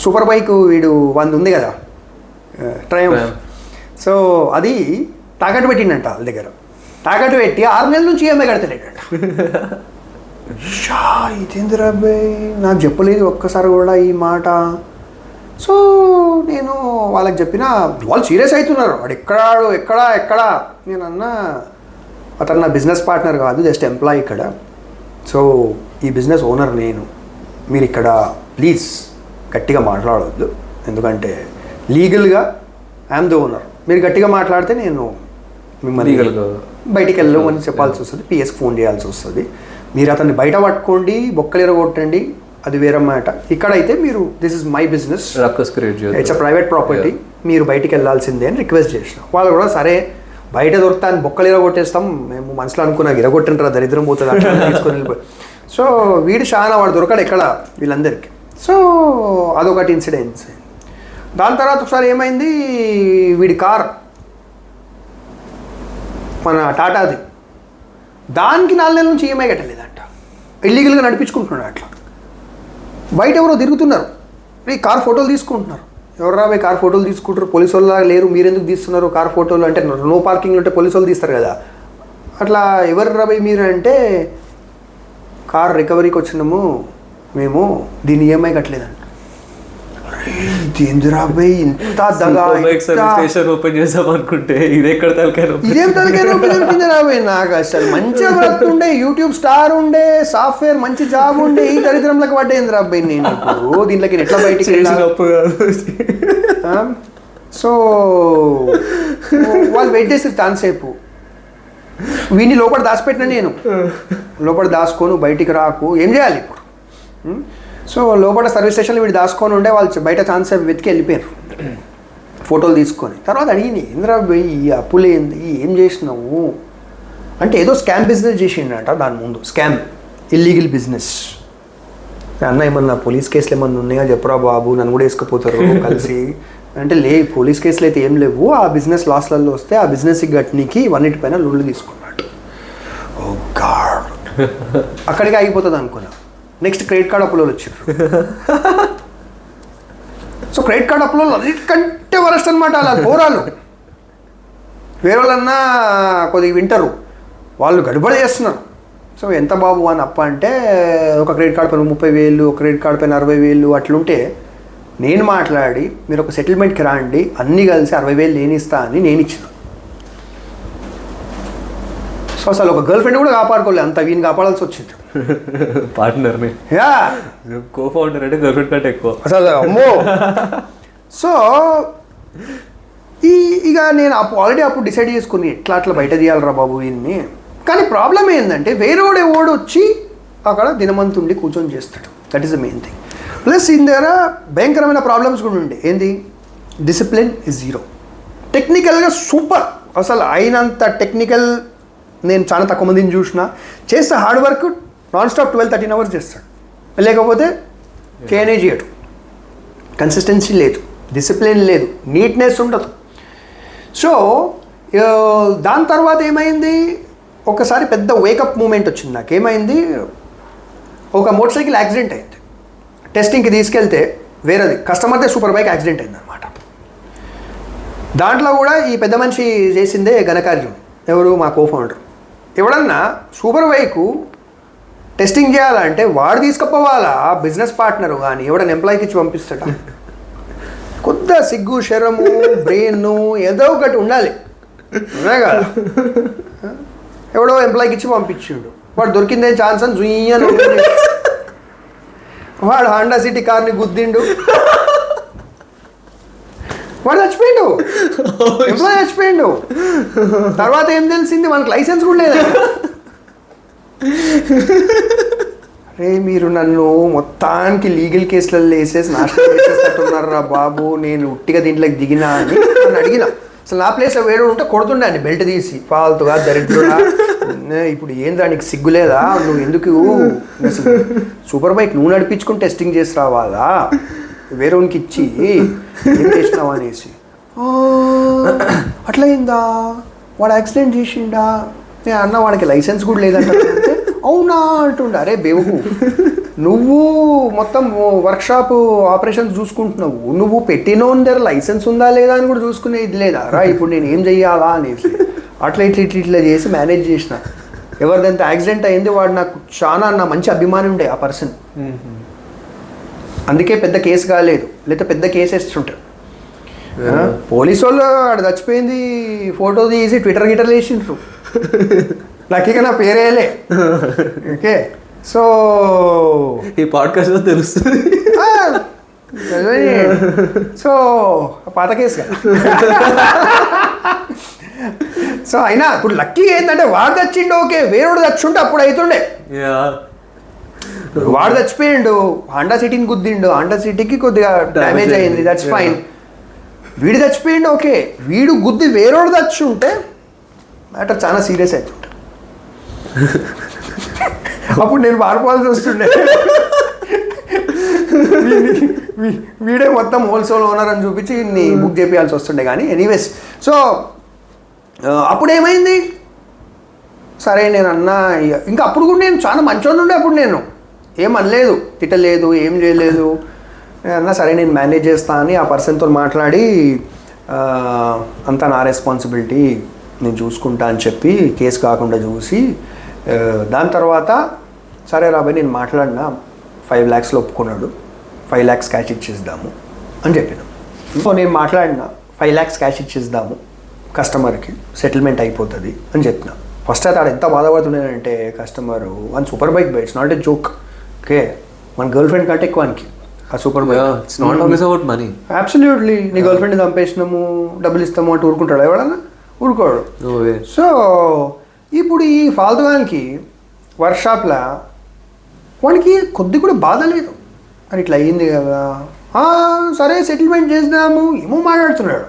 సూపర్ బైక్ వీడు 100 ఉంది కదా ట్రయంఫ్, సో అది తాకట్టు పెట్టిండంట వాళ్ళ దగ్గర. తాకట్టు పెట్టి 6 నెలల నుంచి ఈఎంఐ కడతలేడంట. ఇదేందిరా అబ్బాయి, నాకు చెప్పలేదు ఒక్కసారి కూడా ఈ మాట. సో నేను వాళ్ళకి చెప్పిన, వాళ్ళు సీరియస్ అవుతున్నారు, వాడు ఎక్కడా నేను అన్నా, అతను నా బిజినెస్ పార్ట్నర్ కాదు, జస్ట్ ఎంప్లాయీ ఇక్కడ. సో ఈ బిజినెస్ ఓనర్ నేను, మీరు ఇక్కడ ప్లీజ్ గట్టిగా మాట్లాడవద్దు, ఎందుకంటే లీగల్గా ఐఎమ్ ద ఓనర్. మీరు గట్టిగా మాట్లాడితే నేను మిమ్మల్ని బయటికి వెళ్ళమని చెప్పాల్సి వస్తుంది, పిఎస్కి ఫోన్ చేయాల్సి వస్తుంది. మీరు అతన్ని బయట పట్టుకోండి, బొక్కలు కొట్టండి, అది వేరే మాట. ఇక్కడైతే మీరు this is my business, it's a private property, మీరు బయటికి వెళ్ళాల్సిందే అని రిక్వెస్ట్ చేసిన. వాళ్ళు కూడా సరే బయట దొరుకుతాను, బొక్కలు ఇరగొట్టేస్తాం, మేము మనసులో అనుకున్నా ఇరగొట్టింటారా దరిద్రం పోతుంది అట్లా తీసుకొని వెళ్ళిపోయి. సో వీడు చాలా వాడు దొరకడు ఎక్కడ వీళ్ళందరికీ. సో అదొకటి ఇన్సిడెంట్స్. దాని తర్వాత ఒకసారి ఏమైంది, వీడి కార్ మన టాటాది, దానికి 4 నెలల నుంచి ఈఎంఐ కట్టలేదంట, ఇల్లీగల్గా నడిపించుకుంటున్నాడు. అట్లా బయట ఎవరో తిరుగుతున్నారు, ఈ కార్ ఫోటోలు తీసుకుంటున్నారు. ఎవరు రాబోయే కార్ ఫోటోలు తీసుకుంటారు, పోలీసు వాళ్ళ లేరు, మీరెందుకు తీస్తున్నారు కార్ ఫోటోలు అంటే, నో పార్కింగ్ ఉంటే పోలీసు వాళ్ళు తీస్తారు కదా, అట్లా ఎవరు రాబోయే మీరు అంటే, కార్ రికవరీకి వచ్చినాము మేము, దీని ఈఎంఐ కట్టలేదండి. ఇందిరాబాయ్ ఇంత ఓపెన్ చేసాం అనుకుంటే ఇది ఎక్కడ ఇదేం తలకాయ నొప్పి రాబాయ్. నాకు అసలు మంచిగా బ్రతుండే, యూట్యూబ్ స్టార్ ఉండే, సాఫ్ట్వేర్ మంచి జాబ్ ఉండే, ఈ దరిద్రంలోకి పడ్డేంది రాబాయ్. నేను ఇప్పుడు దీంట్లోకి ఎట్లా బయటికి. సో వాళ్ళు వెయిట్ చేస్తారు చాలాసేపు. వీడిని లోపల దాచిపెట్టినా నేను, లోపల దాచుకోను బయటికి రాకు, ఏం చేయాలి ఇప్పుడు. సో లోపల సర్వీస్ స్టేషన్లో వీడు దాచుకొని ఉండే, వాళ్ళు బయట ఛాన్స్ వెతికి వెళ్ళిపోయారు ఫోటోలు తీసుకొని. తర్వాత అడిగింది ఇంద్రాబాయ్ ఈ అప్పులేంది, ఏం చేసినావు అంటే ఏదో స్కామ్ బిజినెస్ చేసిండట. దాని ముందు స్కామ్, ఇల్లీగల్ బిజినెస్. అన్న ఏమన్నా పోలీస్ కేసులు ఏమన్నా ఉన్నాయా చెప్పరా బాబు, నన్ను కూడా వేసుకుపోతారు కలిసి అంటే. పోలీస్ కేసులు అయితే ఏం లేవు, ఆ బిజినెస్ లాస్లలో వస్తే ఆ బిజినెస్ గట్నికి ఇవన్నిటిపైన లోన్లు తీసుకున్నాడు. ఓ గాడ్, అక్కడికి ఆగిపోతుంది అనుకున్నా. నెక్స్ట్ క్రెడిట్ కార్డ్ అప్పులో వచ్చారు. సో క్రెడిట్ కార్డ్ అప్పులో అన్నిటికంటే వరస్ట్ అనమాట. అలా ఘోరాలు. వేరే వాళ్ళన్నా కొద్దిగా వింటారు, వాళ్ళు గడిబడి చేస్తున్నారు. సో ఎంత బాబు అని అప్ప అంటే, ఒక క్రెడిట్ కార్డ్ పైన 30,000, ఒక క్రెడిట్ కార్డ్ పైన 60,000 అట్లుంటే నేను మాట్లాడి మీరు ఒక సెటిల్మెంట్కి రండి, అన్నీ కలిసి 60,000 నేను ఇస్తా అని నేను ఇచ్చిన. సో అసలు ఒక గర్ల్ ఫ్రెండ్ కూడా కాపాడుకోలేదు, అంత వీని కాపాడాల్సి వచ్చింది. పార్ట్నర్ని, కో ఫౌండర్ అంటే గర్ల్ ఫ్రెండ్ కంటే ఎక్కువ అసలు అమ్మో. సో ఇక నేను ఆల్రెడీ అప్పుడు డిసైడ్ చేసుకుని ఎట్లా అట్లా బయట తీయాలరా బాబు వీన్ని. కానీ ప్రాబ్లం ఏంటంటే వేరేవాడు ఎవడు వచ్చి అక్కడ దినమంతుండి కూర్చొని చేస్తాడు. That is the main thing. Plus in దగ్గర భయంకరమైన ప్రాబ్లమ్స్ కూడా ఉండే. ఏంది, డిసిప్లిన్ ఇస్ జీరో. టెక్నికల్గా సూపర్, అసలు అయినంత టెక్నికల్ నేను చాలా తక్కువ మందిని చూసిన. చేస్తే hard work non stop 12-13 hours చేస్తాడు, లేకపోతే కేనే చేయడు. కన్సిస్టెన్సీ లేదు, డిసిప్లిన్ లేదు, నీట్నెస్ ఉండదు. సో దాని తర్వాత ఏమైంది, ఒకసారి పెద్ద వేకప్ మూమెంట్ వచ్చింది నాకు. ఏమైంది, ఒక మోటార్ సైకిల్ యాక్సిడెంట్ అయింది. టెస్టింగ్కి తీసుకెళ్తే వేరేది కస్టమర్దే సూపర్ బైక్ యాక్సిడెంట్ అయిందనమాట. దాంట్లో కూడా ఈ పెద్ద మనిషి చేసిందే ఘనకార్యం. ఎవరు, మా కో ఫౌండర్. ఎవడన్నా సూపర్ బైకు టెస్టింగ్ చేయాలంటే వాడు తీసుకుపోవాలా, బిజినెస్ పార్ట్నరు కానీ ఎవడన్నా ఎంప్లాయీకి ఇచ్చి పంపిస్తాడా? కొత్త సిగ్గు, శరము, బ్రెయిన్ ఏదో ఒకటి ఉండాలి కదా. ఎవడో ఎంప్లాయీకి ఇచ్చి పంపించిండు, వాడు దొరికిందేం ఛాన్స్ అని జుయ్యని వాడు హాండా సిటీ కార్ని గుద్దిండు, వాడు చచ్చిపోయిండు, ఎంప్లాయీ చచ్చిపోయిండు. తర్వాత ఏం తెలిసింది, మనకు లైసెన్స్ కూడా లేదా. అరే మీరు నన్ను మొత్తానికి లీగల్ కేసులలో వేసేసి నాశనం చేసేటట్టున్నారా బాబు, నేను ఉట్టిగా దీంట్లోకి దిగినా అని నన్ను అడిగిన. అసలు నా ప్లేస్లో వేడు ఉంటే కొడుతుండే అండి బెల్ట్ తీసి, ఫాల్తుగా దరిద్రుడా, ఇప్పుడు ఏందా నీకు సిగ్గులేదా, నువ్వు ఎందుకు అసలు సూపర్ బైక్ నువ్వు నడిపించుకుని టెస్టింగ్ చేసి రావాలా, వేరేకి ఇచ్చి ఏం చేసినావు అనేసి. అట్లయిందా, వాడు యాక్సిడెంట్ చేసిండా, నేను అన్న వాడికి లైసెన్స్ కూడా లేదంటే అవునా అంటుండ. అరే బేవు, నువ్వు మొత్తం వర్క్షాప్ ఆపరేషన్స్ చూసుకుంటున్నావు, నువ్వు పెట్టినోని దగ్గర లైసెన్స్ ఉందా లేదా అని కూడా చూసుకునే ఇది లేదా రా, ఇప్పుడు నేను ఏం చెయ్యాలా అనేసి అట్లా ఇట్లా చేసి మేనేజ్ చేసిన. ఎవరిదంతా యాక్సిడెంట్ అయింది, వాడు నాకు చాలా నా మంచి అభిమాని ఉండే ఆ పర్సన్. అందుకే పెద్ద కేసు కాలేదు, లేకపోతే పెద్ద కేసు వేస్తుంటారు. పోలీసు వాళ్ళు ఆడ చచ్చిపోయింది ఫోటో తీసి ట్విట్టర్ గిటర్ వేసిండ్రు. లక్కీగా నా పేరేలే. ఓకే, సో ఈ పాడ్కాస్ట్ తెలుస్తుంది. సో పాత కేసు. సో అయినా ఇప్పుడు లక్కీ ఏంటంటే వాడు చచ్చిండు, ఓకే, వేరేవాడు చచ్చుంటే అప్పుడు అవుతుండే. వాడు చచ్చిపోయిండు, హాండా సిటీని గుద్దిండు, హాండా సిటీకి కొద్దిగా డ్యామేజ్ అయింది, దట్స్ ఫైన్. వీడు చచ్చిపోయిండు, ఓకే, వీడు గుద్ది వేరేవాడు చచ్చుంటే మ్యాటర్ చాలా సీరియస్ అవుతుండే. అప్పుడు నేను పారిపోవాల్సి వస్తుండే. వీడే మొత్తం హోల్సేల్ ఓనర్ అని చూపించి నీ బుక్ చేయాల్సి వస్తుండే. కానీ ఎనీవేస్, సో అప్పుడు ఏమైంది, సరే నేను అన్నా, ఇంకా అప్పుడు కూడా నేను చాలా మంచోడు ఉండే. అప్పుడు నేను ఏం అనలేదు, తిట్టలేదు, ఏం చేయలేదు. నేను అన్నా సరే నేను మేనేజ్ చేస్తా అని ఆ పర్సన్తో మాట్లాడి, అంతా నా రెస్పాన్సిబిలిటీ, నేను చూసుకుంటా అని చెప్పి కేసు కాకుండా చూసి, దాని తర్వాత సరే రాబాయ్ నేను మాట్లాడినా 5 lakhsలో ఒప్పుకున్నాడు, 5 lakhs క్యాష్ ఇచ్చేద్దాము అని చెప్పిన. సో నేను మాట్లాడినా 5 lakhs క్యాష్ ఇచ్చేద్దాము కస్టమర్కి, సెటిల్మెంట్ అయిపోతుంది అని చెప్పిన. ఫస్ట్ అయితే ఆడ ఎంత బాధపడుతున్నానంటే customer one super bike buy, it's not a joke. Okay, మన గర్ల్ ఫ్రెండ్ కంటే ఎక్కువ వానికి ఆ super bike. It's not always about money. Absolutely. నీ గర్ల్ ఫ్రెండ్ని చంపేసినాము, డబ్బులు ఇస్తాము అంటే ఊరుకుంటాడు ఎవడన్నా? ఊరుకోడు. సో ఇప్పుడు ఈ ఫాల్తుగానికి వర్క్షాప్లో వానికి కొద్ది కూడా బాధ లేదు, అని ఇట్లా అయ్యింది కదా, సరే సెటిల్మెంట్ చేద్దాము ఏమో మాట్లాడుతున్నాడు.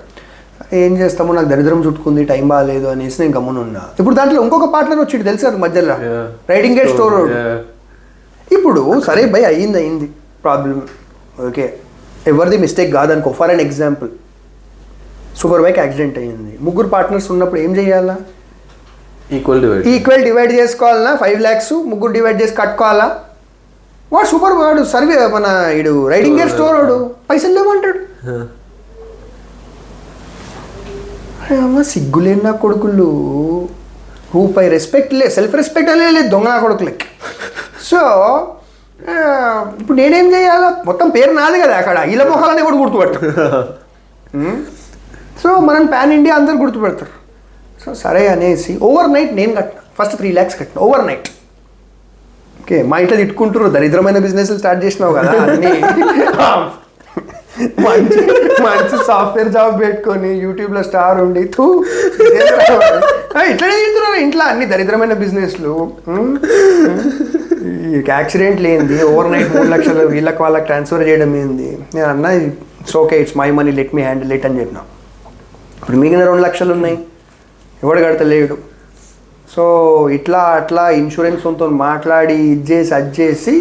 ఏం చేస్తాము, నాకు దరిద్రం చుట్టుకుంది, టైం బాగాలేదు అనేసి నేను గమ్మునున్నా. ఇప్పుడు దాంట్లో ఇంకొక పార్ట్నర్ వచ్చి తెలుసు అది మధ్యలో, రైడింగ్ గేట్ స్టోర్. ఇప్పుడు సరే భయ్ అయ్యింది ప్రాబ్లం, ఓకే, ఎవరిది మిస్టేక్ కాదనుకో. For an example, super bike accident అయ్యింది, 3 పార్ట్నర్స్ ఉన్నప్పుడు ఏం చేయాలా? ఈక్వల్ డివైడ్ చేసుకోవాలన్నా 5 lakhs 3 డివైడ్ చేసి కట్టుకోవాలా? వాడు సూపర్ వాడు సర్వే మన ఇడు రైడింగ్ గేర్ స్టోర్ వాడు పైసలు లేవంటాడు. సిగ్గులేని నా కొడుకులు, రూపాయి రెస్పెక్ట్ లేదు, సెల్ఫ్ రెస్పెక్ట్ అనేది లేదు దొంగ నా కొడుకులకి. సో ఇప్పుడు నేనేం చేయాలా? మొత్తం పేరు నాది కదా అక్కడ, ఇలా మొహాలని కూడా గుర్తుపడతారు. సో మనం పాన్ ఇండియా అందరు గుర్తుపెడతారు. సో సరే అనేసి ఓవర్ నైట్ నేను కట్టిన, ఫస్ట్ 3 lakhs కట్టిన ఓవర్ నైట్. ఓకే, మా ఇంట్లో తిట్టుకుంటారు, దరిద్రమైన బిజినెస్లు స్టార్ట్ చేసినావు కదా అన్నీ, మంచి సాఫ్ట్వేర్ జాబ్ పెట్టుకొని యూట్యూబ్లో స్టార్ ఉండి ఇట్లనే తింటున్నారు ఇంట్లో అన్ని దరిద్రమైన బిజినెస్లు. యాక్సిడెంట్ లేనిది ఓవర్ నైట్ 3 lakhs వీళ్ళకి వాళ్ళకి ట్రాన్స్ఫర్ చేయడం ఏంది? నేను అన్నా it's okay, it's my money, let me handle it అని చెప్పిన. ఇప్పుడు మిగిలిన 2 lakhs ఉన్నాయి, ఎవడు కడతలేడు. సో ఇట్లా అట్లా ఇన్సూరెన్స్ తో మాట్లాడి ఇది చేసి అది చేసి,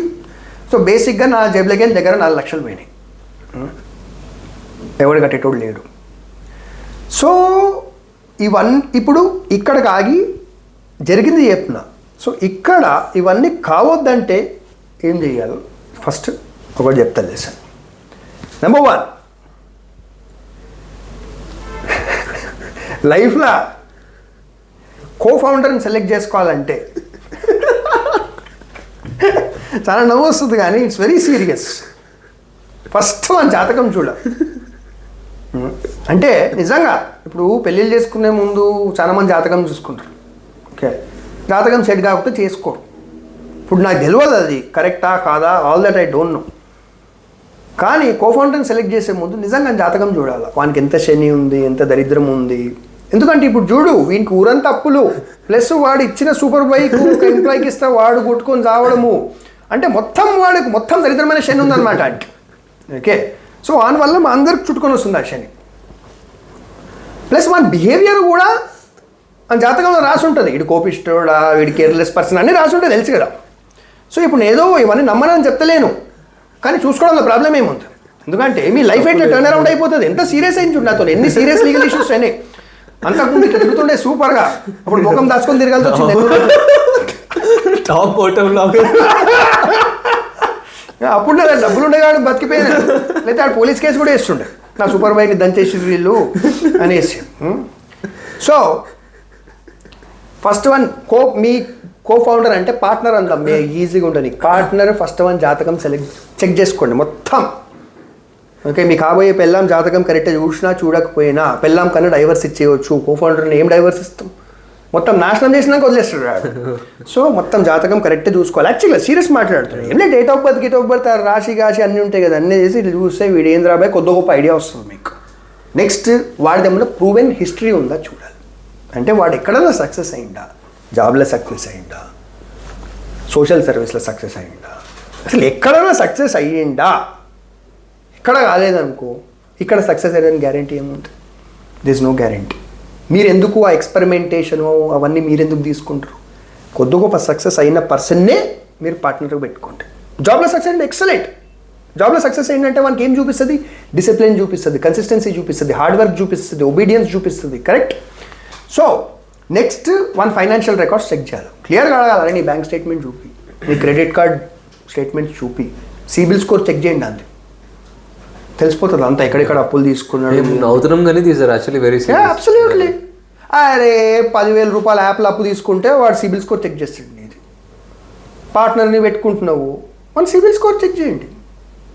సో బేసిక్గా నా జేబులకి దగ్గర 4 lakhs పోయినాయి, ఎవడు కట్టేటోడు లేడు. సో ఇప్పుడు ఇక్కడికి ఆగి జరిగింది చెప్తున్నా. సో ఇక్కడ ఇవన్నీ కావద్దంటే ఏం చెయ్యాలి? ఫస్ట్ ఒకటి చెప్తాను లెసన్. నెంబర్ 1, లైఫ్లో కో-ఫౌండర్ని సెలెక్ట్ చేసుకోవాలంటే చాలా నవ్వు వస్తుంది కానీ ఇట్స్ వెరీ సీరియస్. ఫస్ట్ మన జాతకం చూడ. అంటే నిజంగా ఇప్పుడు పెళ్ళిళ్ళు చేసుకునే ముందు చాలామంది జాతకం చూసుకుంటారు. ఓకే, జాతకం సెట్ కాకపోతే చేసుకోరు. ఇప్పుడు నాకు తెలియదు అది కరెక్టా కాదా, all that I don't no. కానీ కో-ఫౌండర్ని సెలెక్ట్ చేసే ముందు నిజంగా జాతకం చూడాలి, వానికి ఎంత శని ఉంది, ఎంత దరిద్రం ఉంది. ఎందుకంటే ఇప్పుడు చూడు, వీనికి ఊరంతా అప్పులు, ప్లస్ వాడు ఇచ్చిన సూపర్ బైక్ ఒక ఎంప్లాయ్కి ఇస్తే వాడు కొట్టుకొని చావడము, అంటే వాడికి మొత్తం దరిద్రమైన శని ఉందన్నమాట. ఓకే, సో దానివల్ల మా అందరికి చుట్టుకొని వస్తుంది ఆ శని. ప్లస్ మన బిహేవియర్ కూడా మన జాతకంలో రాసి ఉంటుంది, వీడు కోపిస్టోడా, వీడి కేర్లెస్ పర్సన్ అన్నీ రాసి ఉంటుంది, తెలుసు కదా. సో ఇప్పుడు ఏదో ఇవన్నీ నమ్మనని చెప్తలేను, కానీ చూసుకోవడంలో ప్రాబ్లం ఏముంది? ఎందుకంటే మీ లైఫ్ ఎట్లా టర్న్ అరౌండ్ అయిపోతుంది. ఎంత సీరియస్ అయింది చూడు, నాతో ఎన్ని సీరియస్ లీగల్ ఇష్యూస్ అయినాయి. అంతకుముందు ఇట్లా తిరుగుతుండే సూపర్గా, అప్పుడు ముఖం దాచుకొని తిరగాల్సి వచ్చింది. అప్పుడు డబ్బులు ఉండే కాదు బతికిపోయినా, లేదా ఆడు పోలీస్ కేసు కూడా వేస్తుండే, నా సూపర్ బైక్ని దంచేసి వీళ్ళు అనేసి. సో ఫస్ట్ వన్ మీ కో-ఫౌండర్ అంటే పార్ట్నర్ అందాం, మీ ఈజీగా ఉంటుంది. పార్ట్నర్ ఫస్ట్ వన్ జాతకం చెక్ చేసుకోండి మొత్తం. ఓకే, మీ కాబోయే పెళ్ళాం జాతకం కరెక్ట్గా చూసినా చూడకపోయినా పెళ్ళాం కన్నా డైవర్స్ ఇచ్చేయచ్చు. కో-ఫౌండర్ని ఏం డైవర్స్ ఇస్తాం? మొత్తం నాశనం చేసినాక వదిలేస్తాడు. సో మొత్తం జాతకం కరెక్ట్గా చూసుకోవాలి. యాక్చువల్గా సీరియస్ మాట్లాడుతున్నాయి, ఏం లేదు డేట్ ఆఫ్ బర్త్ రాశి కాశి అన్నీ ఉంటాయి కదా, అన్నీ చేసి ఇట్లా చూస్తే వీడు ఏం రాబాయి కొద్ది గొప్ప ఐడియా వస్తుంది మీకు. నెక్స్ట్ వాడిదేమన్నా ప్రూవెన్ హిస్టరీ ఉందా చూడాలి. అంటే వాడు ఎక్కడైనా సక్సెస్ అయిందా, జాబ్లో సక్సెస్ అయిందా, సోషల్ సర్వీస్లో సక్సెస్ అయిందా, అసలు ఎక్కడైనా సక్సెస్ అయ్యిందా. ఎక్కడ కాలేదనుకో, ఇక్కడ సక్సెస్ అయ్యేదని గ్యారంటీ ఏముంటుంది? This is no guarantee. మీరు ఎందుకు ఆ ఎక్స్పెరిమెంటేషన్ అవన్నీ మీరు ఎందుకు తీసుకుంటారు? కొద్ది గొప్ప సక్సెస్ అయిన పర్సన్నే మీరు పార్ట్నర్గా పెట్టుకోండి. జాబ్లో సక్సెస్ అంటే ఎక్సలెంట్. జాబ్లో సక్సెస్ ఏంటంటే మనకి ఏం చూపిస్తుంది? డిసిప్లిన్ చూపిస్తుంది, కన్సిస్టెన్సీ చూపిస్తుంది, హార్డ్ వర్క్ చూపిస్తుంది, ఒబీడియన్స్ చూపిస్తుంది. Correct. So next one financial records check చేయాలి, క్లియర్గా అడగాలి. నీ బ్యాంక్ స్టేట్మెంట్ చూపి, నీ క్రెడిట్ కార్డ్ స్టేట్మెంట్ చూపి, సిబిల్ స్కోర్ చెక్ చేయండి, అంతే తెలిసిపోతుంది అంతా ఎక్కడెక్కడ అప్పులు తీసుకున్నాడు. అవుతున్నాం కానీ తీసారు యాక్చువల్లీ వెరీ అబ్సల్యూట్లీ. అరే 10,000 రూపాయల యాప్లో అప్పు తీసుకుంటే వాడు సిబిల్ స్కోర్ చెక్ చేస్తాడు నీది. పార్ట్నర్ని పెట్టుకుంటున్నావు, మన సిబిల్ స్కోర్ చెక్ చేయండి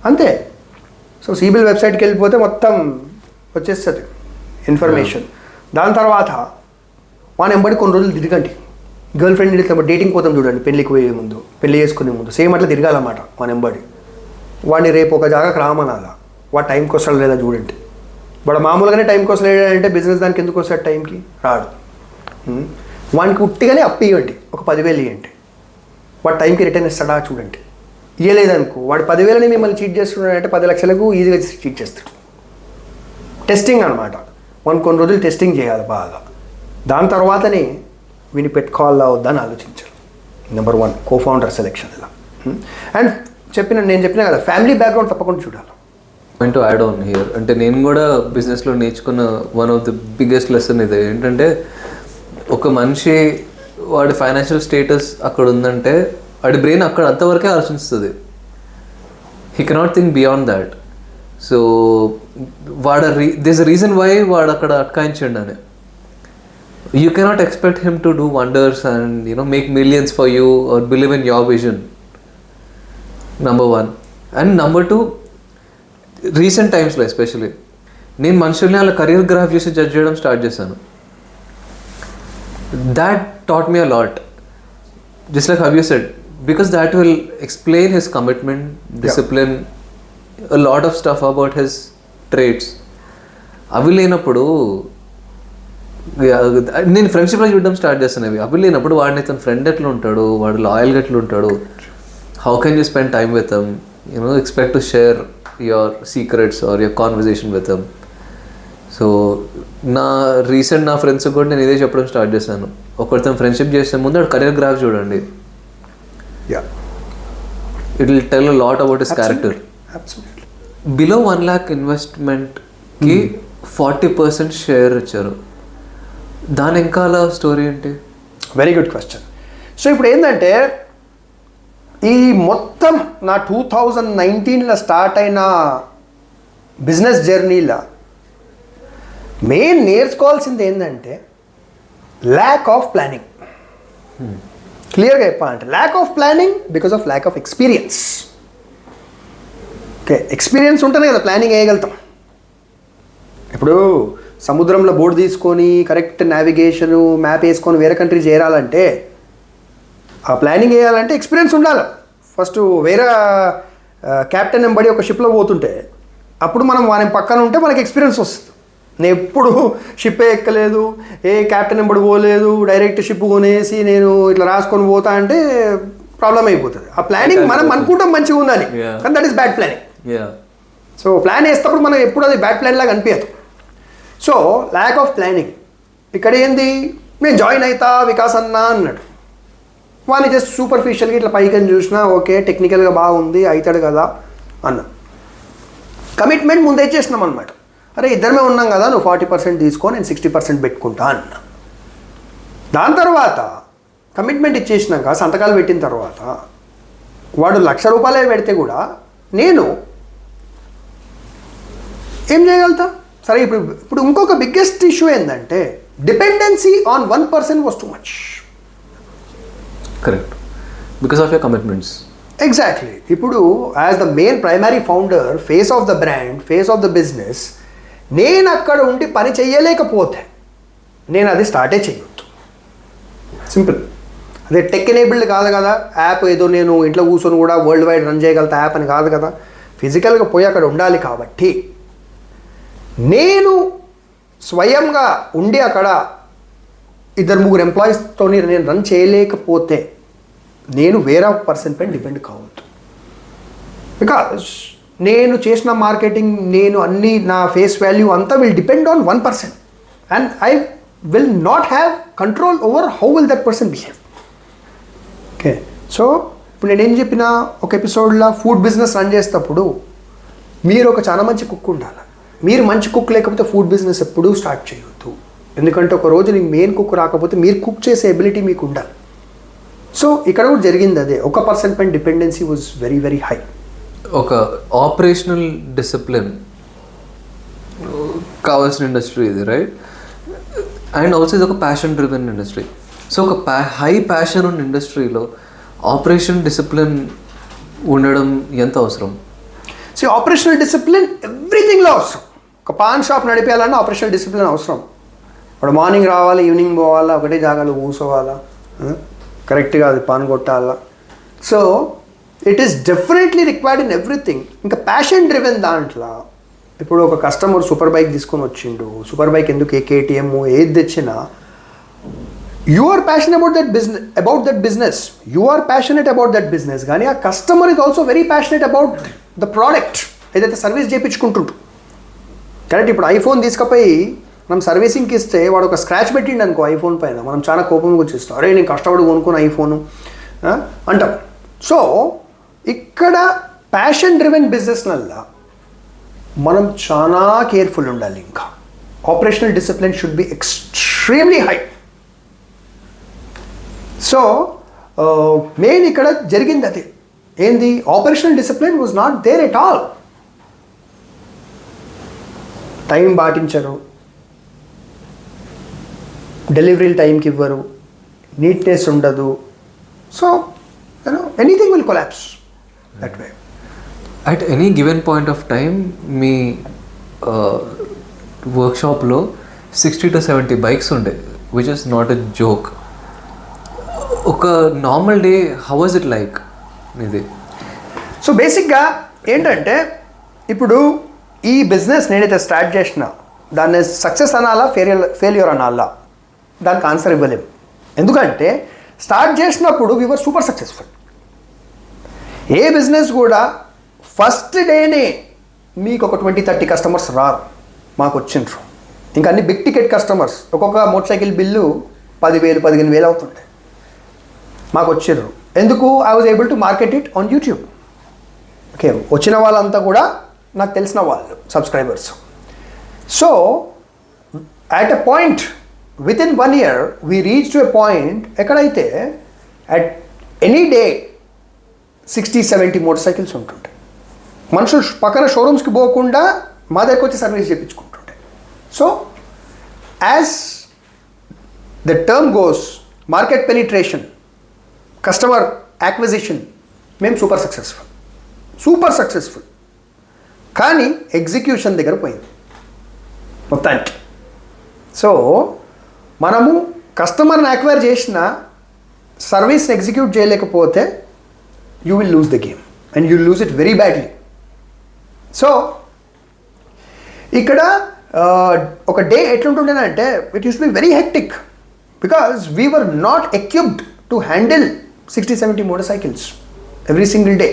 అంతే. సో సిబిల్ వెబ్సైట్కి వెళ్ళిపోతే మొత్తం వచ్చేస్తుంది ఇన్ఫర్మేషన్. దాని తర్వాత మన ఎంబడి కొన్ని రోజులు తిరగండి. గర్ల్ ఫ్రెండ్ డేటింగ్ పోతాం చూడండి, పెళ్ళికి పోయే ముందు, పెళ్ళి చేసుకునే ముందు సేమ్ అట్లా తిరగాలన్నమాట మన ఎంబడి. వాడిని రేపు ఒక జాగాకి రామనాలా, వాడు టైంకి వస్తాడు లేదా చూడండి. వాడు మామూలుగానే టైంకి వస్తలేడంటే బిజినెస్ దానికి ఎందుకు వస్తాడు టైంకి రాడు. వానికి ఉట్టిగానే అప్పు ఇవ్వండి, ఒక 10,000 ఇవ్వండి, వాడు టైంకి రిటర్న్ ఇస్తాడా చూడండి. ఇవ్వలేదనుకో వాడు 10,000ని మిమ్మల్ని చీట్ చేస్తున్నాడంటే 10 లక్షలకు ఈజీగా చీట్ చేస్తాడు. టెస్టింగ్ అనమాట. మనం కొన్ని రోజులు టెస్టింగ్ చేయాలి బాగా. దాని తర్వాతనే వీని పెట్టుకోవాలా వద్దని ఆలోచించాలి. నెంబర్ 1 కో-ఫౌండర్ సెలెక్షన్ ఇలా. అండ్ నేను చెప్పిన కదా, ఫ్యామిలీ బ్యాక్గ్రౌండ్ తప్పకుండా చూడాలి. టు యాడ్ ఆన్ హియర్ అంటే నేను కూడా బిజినెస్లో నేర్చుకున్న one of the biggest lesson ఇది ఏంటంటే, ఒక మనిషి వాడి ఫైనాన్షియల్ స్టేటస్ అక్కడ ఉందంటే వాడి బ్రెయిన్ అక్కడ అంతవరకే ఆలోచిస్తుంది. He cannot think beyond that. So this reason why వాడు అక్కడ అట్కాయించండి అని. You cannot expect him to do wonders and make millions for you or believe in your vision. Number 1. And number 2, recent times లో especially నేను మనుషుల్ని వాళ్ళ career graph చేసి judge చేయడం start చేశాను. That taught me a lot, just like how you said, because that will explain his commitment, discipline, a lot of stuff about his traits. అవి లేనప్పుడు నేను ఫ్రెండ్షిప్లో చూడడం స్టార్ట్ చేస్తాను. అవి లేనప్పుడు వాడిని తన ఫ్రెండ్ ఎట్లా ఉంటాడు, వాడు లాయల్గా ఎట్లా ఉంటాడు, how can you spend time with them, expect to share your secrets or your conversation with them. So నా ఫ్రెండ్స్ కూడా నేను ఇదే చెప్పడం స్టార్ట్ చేశాను. ఒకరితో ఫ్రెండ్షిప్ చేసే ముందు వాడు కెరీర్ గ్రాఫ్ చూడండి. It will tell a lot about his character. Below 1 lakh ఇన్వెస్ట్మెంట్కి 40% share ఇచ్చారు. దాని వెనకాల స్టోరీ ఏంటి? Very good question. సో ఇప్పుడు ఏంటంటే, ఈ మొత్తం నా 2019లో స్టార్ట్ అయిన బిజినెస్ జర్నీలో మెయిన్ నేర్చుకోవాల్సింది ఏంటంటే ల్యాక్ ఆఫ్ ప్లానింగ్. క్లియర్గా చెప్పాలంటే lack of planning because of lack of experience. Okay, experience ఉంటేనే కదా ప్లానింగ్ వేయగలుగుతాం. ఇప్పుడు సముద్రంలో బోర్డు తీసుకొని కరెక్ట్ నావిగేషను మ్యాప్ వేసుకొని వేరే కంట్రీ చేరాలంటే, ఆ ప్లానింగ్ వేయాలంటే ఎక్స్పీరియన్స్ ఉండాలి. ఫస్ట్ వేరే క్యాప్టెన్ ఎంబడి ఒక షిప్లో పోతుంటే అప్పుడు మనం వాని పక్కన ఉంటే మనకి ఎక్స్పీరియన్స్ వస్తుంది. నేను ఎప్పుడు షిప్పే ఎక్కలేదు, క్యాప్టెన్ ఎంబడి పోలేదు, డైరెక్ట్ షిప్ కొనేసి నేను ఇట్లా రాసుకొని పోతా అంటే ప్రాబ్లం అయిపోతుంది. ఆ ప్లానింగ్ మనం అనుకుంటాం మంచిగా ఉందని, కానీ that is bad planning. So plan వేసేటప్పుడు మనం ఎప్పుడు అది బ్యాడ్ ప్లాన్ లాగా అనిపించదు. So lack of planning. ఇక్కడ ఏంది, నేను జాయిన్ అవుతా వికాస్ అన్నా అన్నాడు. వాడిని జస్ట్ సూపర్ఫిషియల్గా ఇట్లా పైకని చూసినా ఓకే టెక్నికల్గా బాగుంది అవుతాడు కదా అన్న. కమిట్మెంట్ ముందే చేసినాం అనమాట. అరే ఇద్దరమే ఉన్నాం కదా, నువ్వు 40% తీసుకో, నేను 60% పెట్టుకుంటా అన్న. దాని తర్వాత కమిట్మెంట్ ఇచ్చేసినాక సంతకాలు పెట్టిన తర్వాత వాడు ₹1,00,000 పెడితే కూడా నేను ఏం చేయగలుగుతా? సరే ఇప్పుడు ఇంకొక బిగ్గెస్ట్ ఇష్యూ ఏంటంటే dependency on 1 person was too much. Correct, because of your commitments. Exactly. ఇప్పుడు as the main primary founder, face of the brand, face of the business, నేను అక్కడ ఉండి పని చేయలేకపోతే నేను అది స్టార్టే చేయొద్దు. సింపుల్. అదే టెక్ ఎనేబుల్డ్ కాదు కదా యాప్, ఏదో నేను ఇంట్లో కూర్చొని కూడా వరల్డ్ వైడ్ రన్ చేయగలుగుతా యాప్ అని కాదు కదా. ఫిజికల్గా పోయి అక్కడ ఉండాలి. కాబట్టి నేను స్వయంగా ఉండి అక్కడ 2-3 ఎంప్లాయీస్తో నేను రన్ చేయలేకపోతే నేను వేరే పర్సన్ పైన డిపెండ్ కావద్దు. బికాస్ నేను చేసిన మార్కెటింగ్, నేను అన్ని నా ఫేస్ వాల్యూ అంతా will depend on 1 person and I will not have control over how will that person behave. Okay, so ఇప్పుడు నేనేం చెప్పిన ఒక ఎపిసోడ్లో ఫుడ్ బిజినెస్ రన్ చేసేటప్పుడు మీరు ఒక చాలా మంచి కుక్ ఉండాలి. మీరు మంచి కుక్ లేకపోతే ఫుడ్ బిజినెస్ ఎప్పుడూ స్టార్ట్ చేయొద్దు. ఎందుకంటే ఒక రోజు నీకు మెయిన్ కుక్ రాకపోతే మీరు కుక్ చేసే ఎబిలిటీ మీకు ఉండాలి. సో ఇక్కడ కూడా జరిగింది అదే. 1 person పైన dependency was very very high. ఒక ఆపరేషనల్ డిసిప్లిన్ కావాల్సిన ఇండస్ట్రీ ఇది, రైట్? అండ్ ఆల్సో ఇది ఒక ప్యాషన్ డ్రివెన్ ఇండస్ట్రీ. సో ఒక హై ప్యాషన్ ఉన్న ఇండస్ట్రీలో ఆపరేషన్ డిసిప్లిన్ ఉండడం ఎంత అవసరం? సో ఆపరేషనల్ డిసిప్లిన్ ఎవ్రీథింగ్లో అవసరం. ఒక పాన్ షాప్ నడిపేయాలన్నా ఆపరేషనల్ డిసిప్లిన్ అవసరం. ఇప్పుడు మార్నింగ్ రావాలి, ఈవినింగ్ పోవాలా, ఒకటే జాగాలో కూర్చోవాలా, కరెక్ట్గా అది పాన్ కొట్టాలా. So it is definitely required in everything. ఇంకా ప్యాషన్ డ్రివెన్ దాంట్లో ఇప్పుడు ఒక కస్టమర్ సూపర్ బైక్ తీసుకొని వచ్చిండు, సూపర్ బైక్ ఎందుకు కేటీఎం ఏది తెచ్చినా you are passionate about that business, you are passionate about that business. కానీ ఆ customer is also very passionate about the product ఏదైతే సర్వీస్ చేయించుకుంటుంటు. కరెక్ట్. ఇప్పుడు ఐఫోన్ తీసుకుపోయి మనం సర్వీసింగ్కి ఇస్తే వాడు ఒక స్క్రాచ్ పెట్టిండు అనుకో ఐఫోన్ పైన, మనం చాలా కోపంగా వచ్చేస్తాం, అరే నేను కష్టపడి కొనుక్కున్న ఐఫోను అంటాం. సో ఇక్కడ ప్యాషన్ డ్రివెన్ బిజినెస్నల్లా మనం చాలా కేర్ఫుల్ ఉండాలి. ఇంకా operational discipline should be extremely high. So main ఇక్కడ జరిగింది అదే. ఏంది? Operational discipline was not there at all. Time పాటించరు, డెలివరీలు టైంకి ఇవ్వరు, నీట్నెస్ ఉండదు. So anything will collapse that way. At any given point of time మీ వర్క్షాప్లో 60 to 70 బైక్స్ ఉండే, which is not a joke. ఒక normal day how was it like ఇది? సో బేసిక్గా ఏంటంటే ఇప్పుడు ఈ బిజినెస్ నేనైతే స్టార్ట్ చేసిన దాన్ని సక్సెస్ అనాలా ఫెయిల్యూర్ అనాలా దానికి ఆన్సర్ ఇవ్వలేము. ఎందుకంటే స్టార్ట్ చేసినప్పుడు we were super successful. A business కూడా ఫస్ట్ డేనే మీకు ఒక 20-30 కస్టమర్స్ రారు, మాకు వచ్చిండ్రు. ఇంకా అన్ని బిగ్ టికెట్ కస్టమర్స్, ఒక్కొక్క మోటార్ సైకిల్ బిల్లు 10,000-15,000 అవుతుంటాయి, మాకు వచ్చిర్రు. ఎందుకు? I was able to market it on YouTube. Okay, వచ్చిన వాళ్ళంతా కూడా నాకు తెలిసిన వాళ్ళు subscribers. So at a point within 1 year we reach to a point ఎక్కడైతే at any day 60-70 motor cycles ఉంటుంటాయి. మనుషులు పక్కన షోరూమ్స్కి పోకుండా మా దగ్గరకు వచ్చి సర్వీస్ చేయించుకుంటుంటాయి. So as the term goes, market penetration, customer acquisition, మేము సూపర్ సక్సెస్ఫుల్. కానీ ఎగ్జిక్యూషన్ దగ్గర పోయింది మొత్తానికి. సో మనము కస్టమర్ని అక్వైర్ చేసిన సర్వీస్ని ఎగ్జిక్యూట్ చేయలేకపోతే you will lose the game and you lose it very badly. So ఇక్కడ ఒక డే ఎట్లుంటుండేనంటే it use be very hectic because we were not equipped to handle 60-70 motor cycles every single day.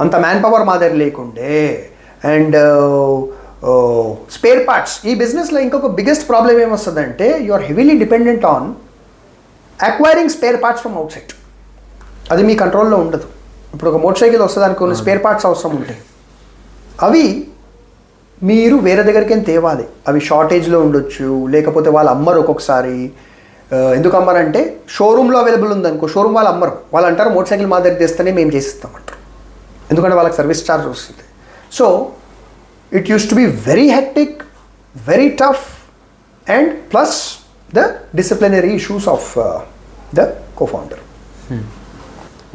అంత man power మా దగ్గర లేకుండే. And spare parts, ఈ బిజినెస్లో ఇంకొక బిగ్గెస్ట్ ప్రాబ్లమ్ ఏమొస్తుందంటే you are heavily dependent on acquiring spare parts from outside. అది మీ కంట్రోల్లో ఉండదు. ఇప్పుడు ఒక మోటార్ సైకిల్ వస్తుంది, దానికి కొన్ని స్పేర్ పార్ట్స్ అవసరం ఉంటాయి, అవి మీరు వేరే దగ్గరికి తేవాలి. అవి షార్టేజ్లో ఉండొచ్చు, లేకపోతే వాళ్ళు అమ్మరు ఒక్కొక్కసారి. ఎందుకు అమ్మరంటే షోరూంలో అవైలబుల్ ఉందనుకో, షోరూమ్ వాళ్ళు అమ్మరు, వాళ్ళు అంటారు మోటార్ సైకిల్ మా దగ్గర తెస్తేనే మేము చేసిస్తామంటారు, ఎందుకంటే వాళ్ళకి సర్వీస్ ఛార్జ్ వస్తుంది. So it use to be very hectic, very tough, and plus the disciplinary issues of the co-founder.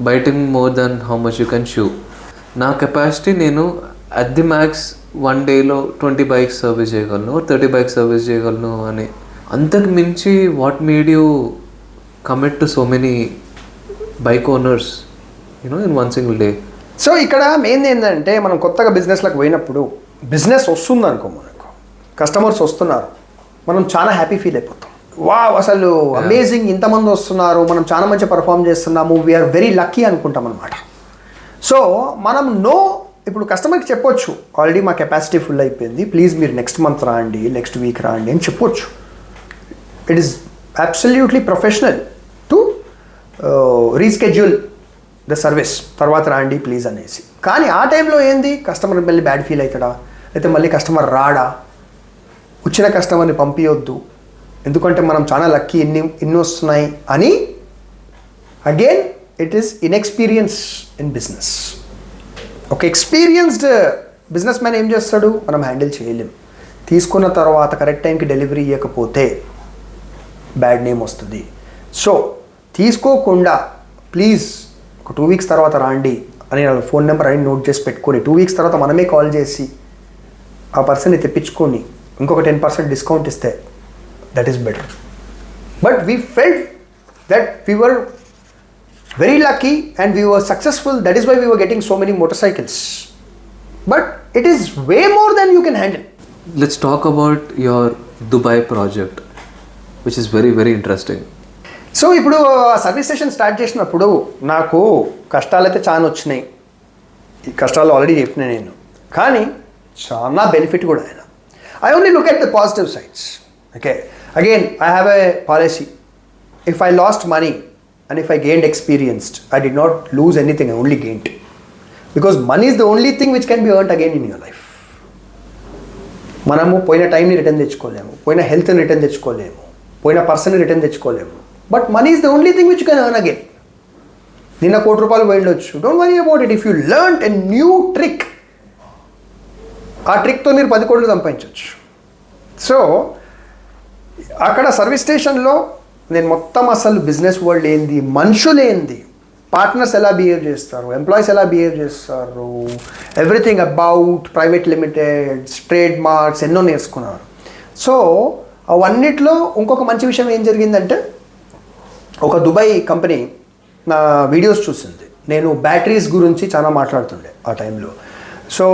Biting more than how much you can shoe. నా కెపాసిటీ నేను అట్ ది మ్యాక్స్ 1 డేలో 20 bikes service చేయగలను, 30 bikes service చేయగలను అని. అంతకు మించి what made you commit to so many bike owners in 1 single day? So ఇక్కడ main ఏంటంటే మనం కొత్తగా బిజినెస్లకు పోయినప్పుడు బిజినెస్ వస్తుంది అనుకో, మనకు కస్టమర్స్ వస్తున్నారు, మనం చాలా హ్యాపీ ఫీల్ అయిపోతాం. వావ్, అసలు అమేజింగ్, ఇంతమంది వస్తున్నారు, మనం చాలా మంచిగా పర్ఫామ్ చేస్తున్నాము, వీఆర్ వెరీ లక్కీ అనుకుంటాం అనమాట. సో మనం ఇప్పుడు కస్టమర్కి చెప్పొచ్చు, ఆల్రెడీ మా కెపాసిటీ ఫుల్ అయిపోయింది, ప్లీజ్ మీరు నెక్స్ట్ మంత్ రాండి, నెక్స్ట్ వీక్ రాండి అని చెప్పొచ్చు. It is absolutely professional to reschedule the service, తర్వాత రాండి ప్లీజ్ అనేసి. కానీ ఆ టైంలో ఏంది, కస్టమర్ మళ్ళీ బ్యాడ్ ఫీల్ అవుతాడా, అయితే మళ్ళీ కస్టమర్ రాడా, వచ్చిన కస్టమర్ని పంపించొద్దు ఎందుకంటే మనం చాలా లక్కీ, ఎన్ని వస్తున్నాయి అని. Again it is inexperience in business. ఒక ఎక్స్పీరియన్స్డ్ బిజినెస్ మ్యాన్ ఏం చేస్తాడు, మనం హ్యాండిల్ చేయలేం. తీసుకున్న తర్వాత కరెక్ట్ టైంకి డెలివరీ ఇవ్వకపోతే బ్యాడ్ నేమ్ వస్తుంది. సో తీసుకోకుండా ప్లీజ్ ఒక 2 వీక్స్ తర్వాత రాండి అని ఫోన్ నెంబర్ అని నోట్ చేసి పెట్టుకొని 2 వీక్స్ తర్వాత మనమే కాల్ చేసి ఆ పర్సన్ని తెప్పించుకొని ఇంకొక 10% డిస్కౌంట్ ఇస్తే that is better. But we felt that we were very lucky and we were successful. That is why we were getting so many motorcycles. But it is way more than you can handle. Let's talk about your Dubai project, which is very, very interesting. So ఇప్పుడు service station start చేసినప్పుడు నాకు కష్టాలు అయితే చాలా వచ్చినాయి. ఈ కష్టాలు already చెప్పినా నేను, కానీ చాలా బెనిఫిట్ కూడా అయినా. I only look at the positive sides. Okay, again I have a policy. If I last money and if I gained experience, I did not lose anything, I only gained. Because money is the only thing which can be earned again in your life. మనము పోయిన టైంని return తెచ్చుకోలేము, పోయిన హెల్త్ని return తెచ్చుకోలేము, పోయిన పర్సన్ని return తెచ్చుకోలేము. But money is the only thing which can earn again. నిన్న ₹1,00,00,000 పోయిండొచ్చు, don't worry about it. If you learn a new trick, ఆ ట్రిక్తో మీరు 10 కోట్లు సంపాదించవచ్చు. సో అక్కడ సర్వీస్ స్టేషన్లో నేను మొత్తం అసలు బిజినెస్ వరల్డ్ ఏంది, మనుషులు ఏంది, పార్ట్నర్స్ ఎలా బిహేవ్ చేస్తారు, ఎంప్లాయీస్ ఎలా బిహేవ్ చేస్తారు, everything about private Limited's, trade marks ఎన్నో నేర్చుకున్నారు. సో అవన్నిట్లో ఇంకొక మంచి విషయం ఏం జరిగిందంటే, ఒక దుబాయ్ కంపెనీ నా వీడియోస్ చూసింది. నేను బ్యాటరీస్ గురించి చాలా మాట్లాడుతుండే ఆ టైంలో. సో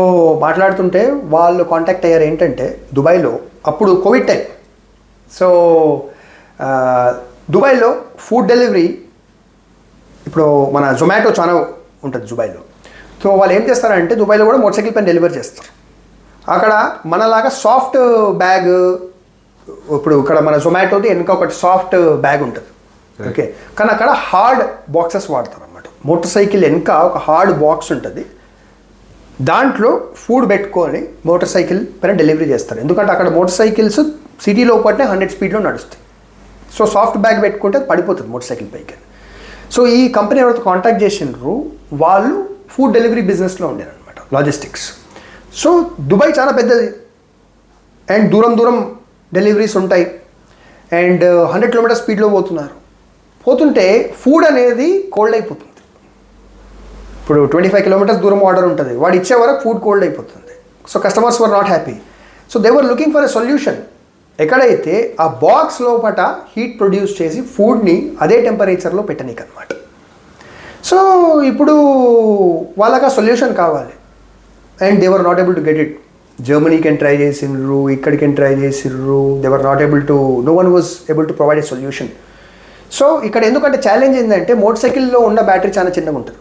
మాట్లాడుతుంటే వాళ్ళు కాంటాక్ట్ అయ్యారు. ఏంటంటే దుబాయ్లో అప్పుడు కోవిడ్ టైం. సో దుబాయ్లో ఫుడ్ డెలివరీ, ఇప్పుడు మన జొమాటో చాలా ఉంటుంది దుబాయ్లో. సో వాళ్ళు ఏం చేస్తారంటే దుబాయ్లో కూడా మోటార్ సైకిల్ పైన డెలివరీ చేస్తారు. అక్కడ మనలాగా సాఫ్ట్ బ్యాగ్, ఇప్పుడు ఇక్కడ మన జొమాటోది వెనక ఒకటి సాఫ్ట్ బ్యాగ్ ఉంటుంది. ఓకే, కానీ అక్కడ హార్డ్ బాక్సెస్ వాడతారు అన్నమాట. మోటార్ సైకిల్ వెనక ఒక హార్డ్ బాక్స్ ఉంటుంది, దాంట్లో ఫుడ్ పెట్టుకొని మోటార్ సైకిల్ పైన డెలివరీ చేస్తారు. ఎందుకంటే అక్కడ మోటార్ సైకిల్స్ సిటీలో పట్టిన 100 స్పీడ్లో నడుస్తాయి. సో సాఫ్ట్ బ్యాగ్ పెట్టుకుంటే పడిపోతుంది మోటార్ సైకిల్ పైకి. సో ఈ కంపెనీ ఎవరైతే కాంటాక్ట్ చేసినారు వాళ్ళు ఫుడ్ డెలివరీ బిజినెస్లో ఉండేది అనమాట, లాజిస్టిక్స్. సో దుబాయ్ చాలా పెద్దది అండ్ దూరం దూరం డెలివరీస్ ఉంటాయి అండ్ 100 కిలోమీటర్ స్పీడ్లో పోతుంటే ఫుడ్ అనేది కోల్డ్ అయిపోతుంది. ఇప్పుడు 25 కిలోమీటర్స్ దూరం ఆర్డర్ ఉంటుంది, వాడు ఇచ్చే వరకు ఫుడ్ కోల్డ్ అయిపోతుంది. So customers were not happy. So they were looking for a solution. ఎక్కడైతే ఆ బాక్స్ లోపల హీట్ ప్రొడ్యూస్ చేసి ఫుడ్ని అదే టెంపరేచర్లో పెట్టనీకి అనమాట. సో ఇప్పుడు వాళ్ళకి ఆ సొల్యూషన్ కావాలి and they were not able to get it. జర్మనీకి ట్రై చేసిండ్రు, ఇక్కడికి ట్రై చేసిండ్రు, they were not able to, no one was able to provide a solution. So ఇక్కడ ఎందుకంటే ఛాలెంజ్ ఏంటంటే మోటార్ సైకిల్లో ఉన్న బ్యాటరీ చాలా చిన్నగా ఉంటుంది.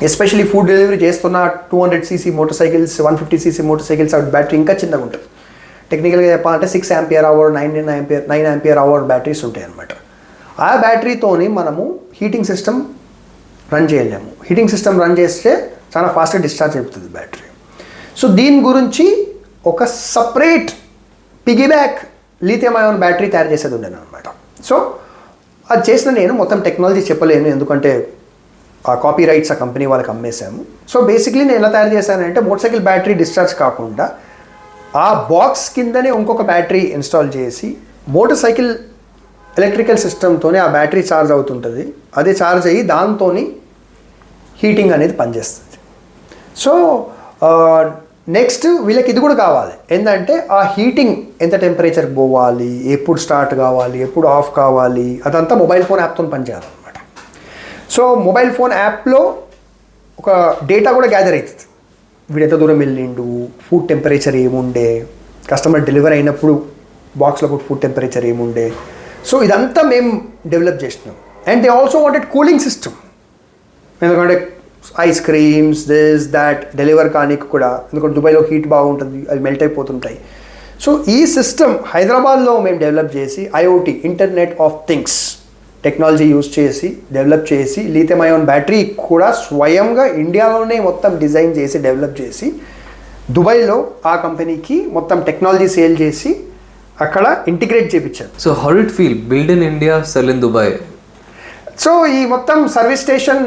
ఎస్పెషల్లీ ఫుడ్ డెలివరీ చేస్తున్న 200cc motorcycles, 150cc motorcycles ఆ బ్యాటరీ ఇంకా చిన్నగా ఉంటుంది. టెక్నికల్గా చెప్పాలంటే 6 ampere hour, 9 ampere hour batteries ఉంటాయి అన్నమాట. ఆ బ్యాటరీతోని మనము హీటింగ్ సిస్టమ్ రన్ చేయలేము. హీటింగ్ సిస్టమ్ రన్ చేస్తే చాలా ఫాస్ట్గా డిశ్చార్జ్ అయిపోతుంది బ్యాటరీ. సో దీని గురించి ఒక సపరేట్ పిగీబ్యాక్ లిథియం అయాన్ బ్యాటరీ తయారు చేసేది ఉండేది అనమాట. సో అది చేసిన నేను మొత్తం టెక్నాలజీ చెప్పలేను, ఎందుకంటే ఆ కాపీ రైట్స్ ఆ కంపెనీ వాళ్ళకి అమ్మేశాము. సో బేసిక్లీ నేను ఎలా తయారు చేశానంటే మోటార్ సైకిల్ బ్యాటరీ డిశ్చార్జ్ కాకుండా ఆ బాక్స్ కిందనే ఇంకొక బ్యాటరీ ఇన్స్టాల్ చేసి మోటార్ సైకిల్ ఎలక్ట్రికల్ సిస్టమ్తోనే ఆ బ్యాటరీ ఛార్జ్ అవుతుంటుంది. అదే ఛార్జ్ అయ్యి దాంతో హీటింగ్ అనేది పనిచేస్తుంది. సో నెక్స్ట్ వీళ్ళకి ఇది కూడా కావాలి, ఏంటంటే ఆ హీటింగ్ ఎంత టెంపరేచర్కి పోవాలి, ఎప్పుడు స్టార్ట్ కావాలి, ఎప్పుడు ఆఫ్ కావాలి, అదంతా మొబైల్ ఫోన్ యాప్తో పనిచేయాలన్నమాట. సో మొబైల్ ఫోన్ యాప్లో ఒక డేటా కూడా గ్యాదర్ అవుతుంది. వీడు ఎంత దూరం వెళ్ళిండు, ఫుడ్ టెంపరేచర్ ఏముండే, కస్టమర్ డెలివరీ అయినప్పుడు బాక్స్లో ఫుడ్ టెంపరేచర్ ఏముండే. సో ఇదంతా మేము డెవలప్ చేసినాం. And they also wanted cooling system, ఎందుకంటే ice creams this that deliver కానీ కూడా, ఎందుకంటే దుబాయ్లో హీట్ బాగుంటుంది, అవి మెల్ట్ అయిపోతుంటాయి. సో ఈ సిస్టమ్ హైదరాబాద్లో మేము డెవలప్ చేసి IoT, internet of things technology use చేసి డెవలప్ చేసి లిథియం అయాన్ బ్యాటరీ కూడా స్వయంగా ఇండియాలోనే మొత్తం డిజైన్ చేసి డెవలప్ చేసి దుబాయ్లో ఆ కంపెనీకి మొత్తం టెక్నాలజీ సేల్ చేసి అక్కడ ఇంటిగ్రేట్ చేయించారు. So how it feel build in India, cell in Dubai? So ఈ మొత్తం సర్వీస్ స్టేషన్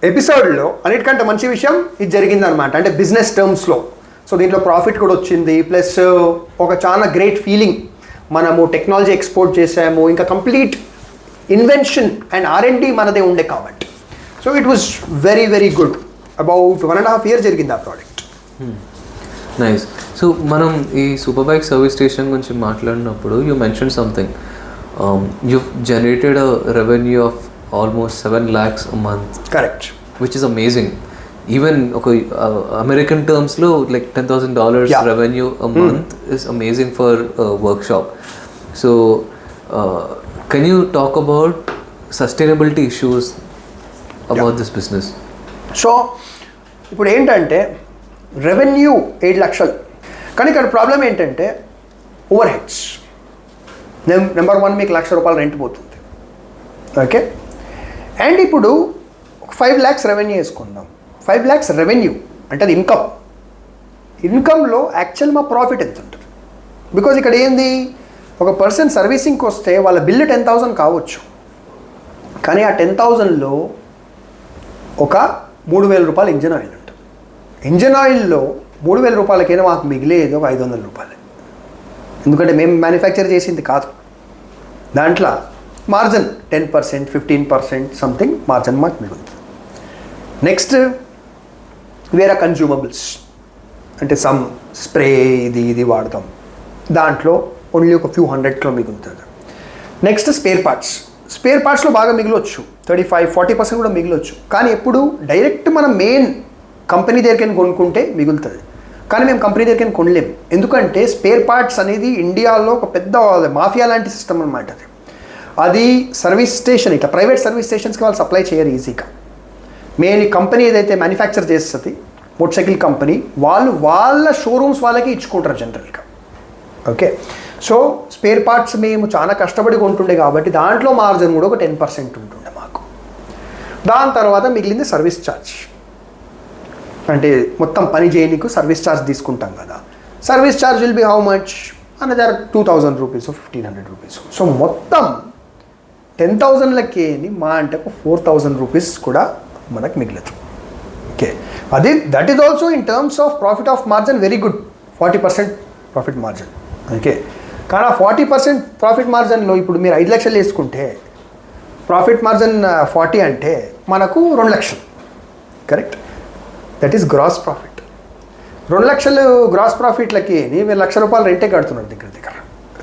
ఎపిసోడ్లో అన్నిటికంటే మంచి విషయం ఇది జరిగిందనమాట, అంటే బిజినెస్ టర్మ్స్లో. సో దీంట్లో ప్రాఫిట్ కూడా వచ్చింది, ప్లస్ ఒక చాలా గ్రేట్ ఫీలింగ్. మనము టెక్నాలజీ ఎక్స్పోర్ట్ చేసాము, ఇంకా కంప్లీట్ ఇన్వెన్షన్ అండ్ R&D మనదే ఉండే కాబట్టి. So it was very very good. About 1.5 years జరిగింది ఆ ప్రోడక్ట్. నైస్. సో మనం ఈ సూపర్ బైక్ సర్వీస్ స్టేషన్ గురించి మాట్లాడినప్పుడు you mention something, you generated a revenue of almost 7 lakhs a month. Correct. Which is amazing. Even ఒక American టర్మ్స్లో like $10,000 revenue a month is amazing for workshop. So can you talk about sustainability issues about this business? So ఇప్పుడు ఏంటంటే revenue 7 lakhs, కానీ ఇక్కడ problem ఏంటంటే over heads. Number 1 మీకు ₹1,00,000 rent పోతుంది. Okay. And ఇప్పుడు 5 lakhs రెవెన్యూ వేసుకుందాం. 5 lakhs రెవెన్యూ అంటే అది ఇన్కమ్లో యాక్చువల్ మా ప్రాఫిట్ ఎంత ఉంటుంది? బికాజ్ ఇక్కడ ఏంది, ఒక పర్సన్ సర్వీసింగ్కి వస్తే వాళ్ళ బిల్లు 10,000 కావచ్చు, కానీ ఆ 10,000లో ఒక ₹3,000 ఇంజన్ ఆయిల్ ఉంటుంది. ఇంజన్ ఆయిల్లో ₹3,000కైనా మాకు మిగిలేదు ఒక ₹500. ఎందుకంటే మేము మ్యానుఫ్యాక్చర్ చేసింది కాదు. దాంట్లో మార్జిన్ 10%, 15% సంథింగ్ మార్జిన్ మాకు మిగులుతుంది. నెక్స్ట్ వేరే కన్జ్యూమబుల్స్ అంటే సమ్ స్ప్రే ఇది వాడతాం, దాంట్లో ఓన్లీ ఒక ఫ్యూ హండ్రెడ్లో మిగులుతుంది. నెక్స్ట్ స్పేర్ పార్ట్స్లో బాగా మిగిలొచ్చు, 35-40% కూడా మిగిలొచ్చు. కానీ ఎప్పుడు డైరెక్ట్ మనం మెయిన్ కంపెనీ దగ్గరికి కొనుక్కుంటే మిగులుతుంది, కానీ మేము కంపెనీ దగ్గరికి కొనలేము. ఎందుకంటే స్పేర్ పార్ట్స్ అనేది ఇండియాలో ఒక పెద్ద మాఫియా లాంటి సిస్టమ్ అనమాట. అది సర్వీస్ స్టేషన్, ఇట్లా ప్రైవేట్ సర్వీస్ స్టేషన్స్కి వాళ్ళు సప్లై చేయరు ఈజీగా. మెయిన్ కంపెనీ ఏదైతే మ్యానుఫ్యాక్చర్ చేస్తుంది మోటార్ సైకిల్ కంపెనీ, వాళ్ళ షోరూమ్స్ వాళ్ళకి ఇచ్చుకుంటారు జనరల్గా. ఓకే. సో స్పేర్ పార్ట్స్ మేము చాలా కష్టపడి కొంటుండే కాబట్టి దాంట్లో మార్జిన్ కూడా ఒక 10% ఉంటుండే మాకు. దాని తర్వాత మిగిలింది సర్వీస్ ఛార్జ్, అంటే మొత్తం పని చేయనీకు సర్వీస్ ఛార్జ్ తీసుకుంటాం కదా. Service charge will be how much? Another ₹2,000 ₹1,500. So మొత్తం 10,000లకి మా అంటే ఒక ₹4,000 కూడా మనకు మిగలదు. Okay. That is also in terms of profit of margin very good, 40% profit margin. Okay. కానీ ఆ 40% ప్రాఫిట్ మార్జిన్లో ఇప్పుడు మీరు 5 లక్షలు వేసుకుంటే ప్రాఫిట్ మార్జిన్ 40 అంటే మనకు 2 లక్షలు. Correct. That is gross profit. 2 లక్షలు గ్రాస్ ప్రాఫిట్లకి మీరు ₹1,00,000 రెంటే కడుతున్నారు దగ్గర.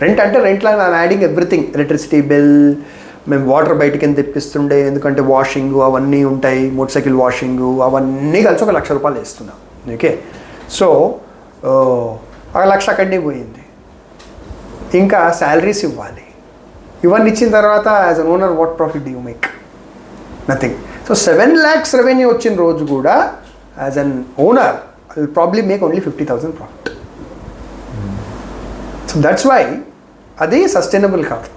రెంట్ అంటే రెంట్లో I'm adding everything, electricity bill, మేము వాటర్ బయటికి ఎంత తెప్పిస్తుండే, ఎందుకంటే వాషింగ్ అవన్నీ ఉంటాయి, మోటార్ సైకిల్ వాషింగ్ అవన్నీ కలిసి ఒక ₹1,00,000 వేస్తున్నాం. ఓకే. సో ఆ 1,00,000 అక్కడనే పోయింది. ఇంకా శాలరీస్ ఇవ్వాలి, ఇవన్నీ ఇచ్చిన తర్వాత as an owner what profit do you make? Nothing. So 7 lakhs revenue వచ్చిన రోజు కూడా as an owner I will probably make only 50,000 profit. So that's why అది సస్టైనబుల్ కాదు.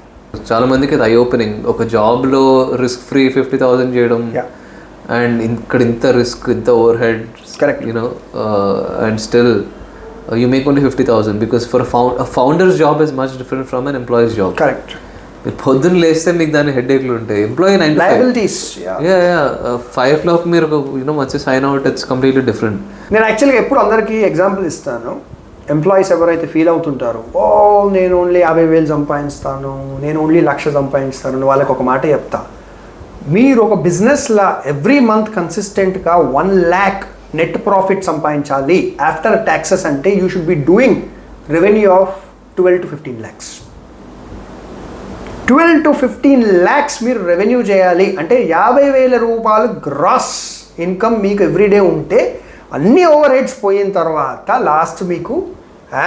చాలా మందికి అది ఐ ఓపెనింగ్. ఒక జాబ్లో రిస్క్ ఫ్రీ 50,000 చేయడం, అండ్ ఇక్కడ ఇంత రిస్క్, ఇంత over head, correct, you know, and still you make only 50,000 because for a founder's job is much different from an employee's job. Correct. మీరు పొద్దున్న లేస్తే మీకు దాని హెడేక్లు ఉంటాయి. Employee 9 to 5 liabilities. 5 o'clock మీరు మంచి sign out, it's completely different. నేను యాక్చువల్గా ఎప్పుడు అందరికీ ఎగ్జాంపుల్ ఇస్తాను. ఎంప్లాయీస్ ఎవరైతే ఫీల్ అవుతుంటారో, నేను ఓన్లీ 50,000 సంపాదిస్తాను, నేను ఓన్లీ 1,00,000 సంపాదిస్తాను, వాళ్ళకి ఒక మాట చెప్తా. మీరు ఒక బిజినెస్లా ఎవ్రీ మంత్ కన్సిస్టెంట్గా 1 lakh నెట్ ప్రాఫిట్ సంపాదించాలి ఆఫ్టర్ ట్యాక్సెస్ అంటే you should be doing revenue of 12 to 15 lakhs. 12 to 15 lakhs మీరు రెవెన్యూ చేయాలి అంటే ₹50,000 గ్రాస్ ఇన్కమ్ మీకు ఎవ్రీడే ఉంటే అన్ని ఓవర్ హెడ్స్ పోయిన తర్వాత లాస్ట్ మీకు